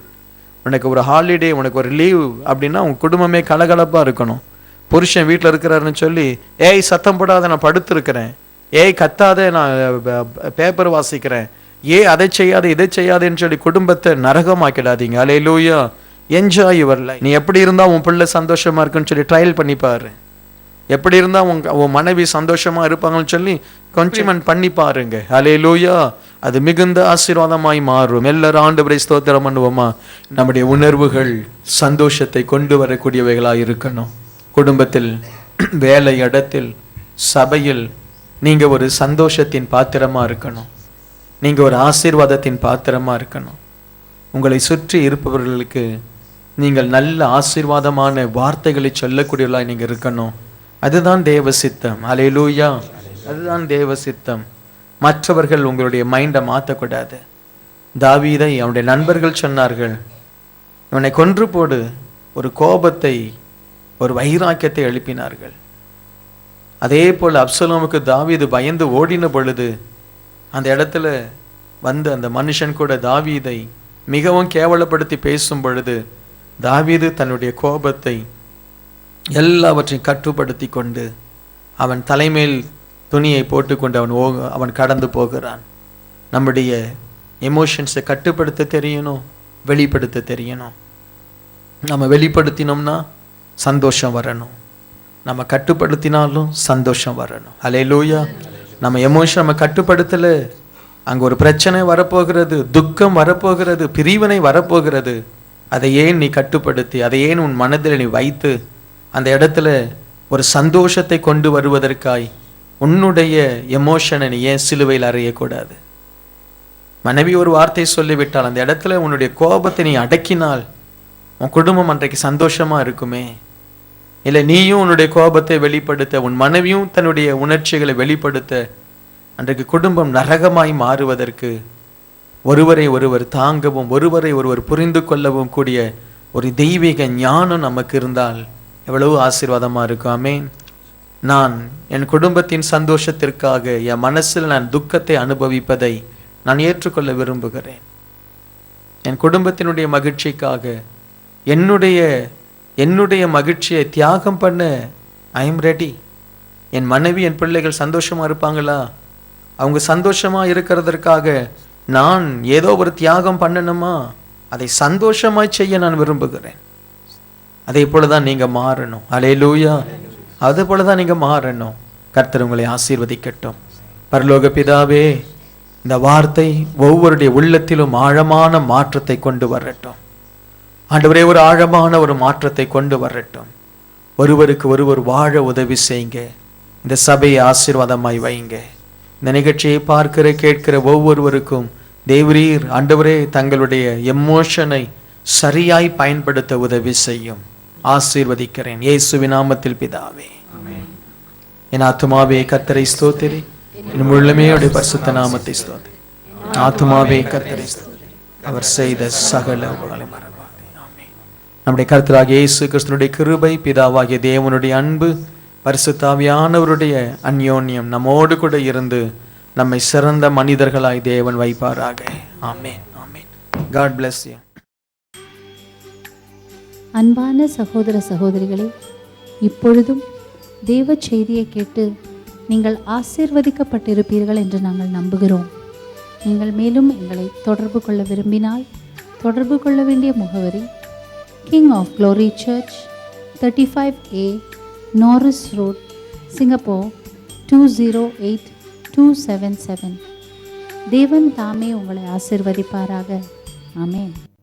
உனக்கு ஒரு ஹாலிடே, உனக்கு ஒரு லீவ் அப்படின்னா உன் குடும்பமே கலகலப்பாக இருக்கணும். புருஷன் வீட்டில் இருக்கிறாருன்னு சொல்லி, ஏய் சத்தம் போடாத நான் படுத்திருக்கிறேன், ஏய் கத்தாத நான் பேப்பர் வாசிக்கிறேன், அதை செய்யாத இதை செய்யாதேன்னு சொல்லி குடும்பத்தை நரகமாக்கிடாதீங்க. அல்லேலூயா. Enjoy your life. நீ எப்படி இருந்தால் உன் பிள்ளை சந்தோஷமாக இருக்குன்னு சொல்லி ட்ரையல் பண்ணிப்பாரு. எப்படி இருந்தால் உன் மனைவி சந்தோஷமாக இருப்பாங்கன்னு சொல்லி கொஞ்சம் பண்ணி பாருங்க. அல்லேலூயா. அது மிகுந்த ஆசீர்வாதமாய் மாறும். எல்லாரும் ஆண்டவரை ஸ்தோத்திரம் பண்ணுவோமா? நம்முடைய உணர்வுகள் சந்தோஷத்தை கொண்டு வரக்கூடியவைகளாக இருக்கணும். குடும்பத்தில், வேலை இடத்தில், சபையில் நீங்கள் ஒரு சந்தோஷத்தின் பாத்திரமாக இருக்கணும். நீங்கள் ஒரு ஆசீர்வாதத்தின் பாத்திரமாக இருக்கணும். உங்களை சுற்றி இருப்பவர்களுக்கு நீங்கள் நல்ல ஆசீர்வாதமான வார்த்தைகளை சொல்லக்கூடியவர்களாக நீங்கள் இருக்கணும். அதுதான் தேவ சித்தம். அல்லேலூயா. அதுதான் தேவ சித்தம். மற்றவர்கள் உங்களுடைய மைண்டை மாற்றக்கூடாது. தாவீதை அவனுடைய நண்பர்கள் சொன்னார்கள், இவனை கொன்று போடு. ஒரு கோபத்தை, ஒரு வைராக்கியத்தை எழுப்பினார்கள். அதே போல் அப்சலோமுக்கு தாவீது பயந்து ஓடின பொழுது அந்த இடத்துல வந்து அந்த மனுஷன் கூட தாவீதை மிகவும் கேவலப்படுத்தி பேசும் பொழுது தாவீது தன்னுடைய கோபத்தை எல்லாவற்றையும் கட்டுப்படுத்தி கொண்டு அவன் தலைமேல் துணியை போட்டுக்கொண்டு அவன் கடந்து போகிறான். நம்முடைய எமோஷன்ஸை கட்டுப்படுத்த தெரியணும், வெளிப்படுத்த தெரியணும். நம்ம வெளிப்படுத்தினோம்னா சந்தோஷம் வரணும், நம்ம கட்டுப்படுத்தினாலும் சந்தோஷம் வரணும். அல்லேலூயா. நம்ம எமோஷன் நம்ம கட்டுப்படுத்தலை, அங்கே ஒரு பிரச்சனை வரப்போகிறது, துக்கம் வரப்போகிறது, பிரிவினை வரப்போகிறது. அதை ஏன் நீ கட்டுப்படுத்தி, அதை ஏன் உன் மனதில் நீ வைத்து அந்த இடத்துல ஒரு சந்தோஷத்தை கொண்டு வருவதற்காய் உன்னுடைய எமோஷனை நீ ஏன் சிலுவையில் அறையக்கூடாது? மனைவி ஒரு வார்த்தை சொல்லிவிட்டால் அந்த இடத்துல உன்னுடைய கோபத்தை நீ அடக்கினால் உன் குடும்பம் அன்றைக்கு சந்தோஷமா இருக்குமே. இல்லை நீயும் உன்னுடைய கோபத்தை வெளிப்படுத்த, உன் மனைவியும் தன்னுடைய உணர்ச்சிகளை வெளிப்படுத்த, அன்றைக்கு குடும்பம் நரகமாய் மாறுவதற்கு ஒருவரை ஒருவர் தாங்கவும் ஒருவரை ஒருவர் புரிந்து கொள்ளவும் கூடிய ஒரு தெய்வீக ஞானம் நமக்கு இருந்தால் எவ்வளவு ஆசீர்வாதமாக இருக்கும். ஆமென். நான் என் குடும்பத்தின் சந்தோஷத்திற்காக என் மனசில் நான் துக்கத்தை அனுபவிப்பதை நான் ஏற்றுக்கொள்ள விரும்புகிறேன். என் குடும்பத்தினுடைய மகிழ்ச்சிக்காக என்னுடைய மகிழ்ச்சியை தியாகம் பண்ண ஐ எம் ரெடி. என் மனைவி, என் பிள்ளைகள் சந்தோஷமாக இருப்பாங்களா? அவங்க சந்தோஷமாக இருக்கிறதற்காக நான் ஏதோ ஒரு தியாகம் பண்ணணுமா? அதை சந்தோஷமாய் செய்ய நான் விரும்புகிறேன். அதே போல தான் நீங்கள் மாறணும். அல்லேலூயா. அதே போல தான் நீங்கள் மாறணும். கர்த்தர் உங்களை ஆசீர்வதிக்கட்டும். பரலோக பிதாவே, இந்த வார்த்தை ஒவ்வொருடைய உள்ளத்திலும் ஆழமான மாற்றத்தை கொண்டு வரட்டும். ஆண்டவரே, ஒரு ஆழமான ஒரு மாற்றத்தை கொண்டு வரட்டும். ஒருவருக்கு ஒருவர் வாழ உதவி செய்யுங்க. இந்த சபையை ஆசீர்வாதமாய் வைங்க. இந்த நிகழ்ச்சியை பார்க்கிற கேட்கிற ஒவ்வொருவருக்கும் தேவரீர் ஆண்டவரே தங்களுடைய எமோஷனை சரியாய் பயன்படுத்த உதவி செய்யும். ஆசீர்வதிக்கிறேன் இயேசுவின் நாமத்தில் பிதாவே. என் ஆத்துமாவே கர்த்தரை ஸ்தோத்திரி, என் முழுமே அவருடைய பரிசுத்த நாமத்தை ஸ்தோத்திரி. ஆத்துமாவே கர்த்தரை ஸ்தோத்திரி, அவர் செய்த சகல உபகாரங்களை மறவாதே. ஆமென். நம்முடைய கர்த்தராகிய இயேசு கிறிஸ்துவினுடைய கிருபை, பிதாவாகிய தேவனுடைய அன்பு, பரிசுத்த ஆவியானவருடைய அந்யோன்யம் நம்மோடு கூட இருந்து நம்மை சிறந்த மனிதர்களாய் தேவன் வைப்பாராக. ஆமென். ஆமென். God bless you. அன்பான சகோதர சகோதரிகளே, இப்பொழுதும் தேவ செய்தியை கேட்டு நீங்கள் ஆசீர்வதிக்கப்பட்டிருப்பீர்கள் என்று நாங்கள் நம்புகிறோம். நீங்கள் மேலும் எங்களை தொடர்பு கொள்ள விரும்பினால் தொடர்பு கொள்ள வேண்டிய முகவரி king of glory church, 35A Norris road, Singapore 208277. தேவன் தாமே உங்களை ஆசீர்வதிப்பாராக. ஆமென்.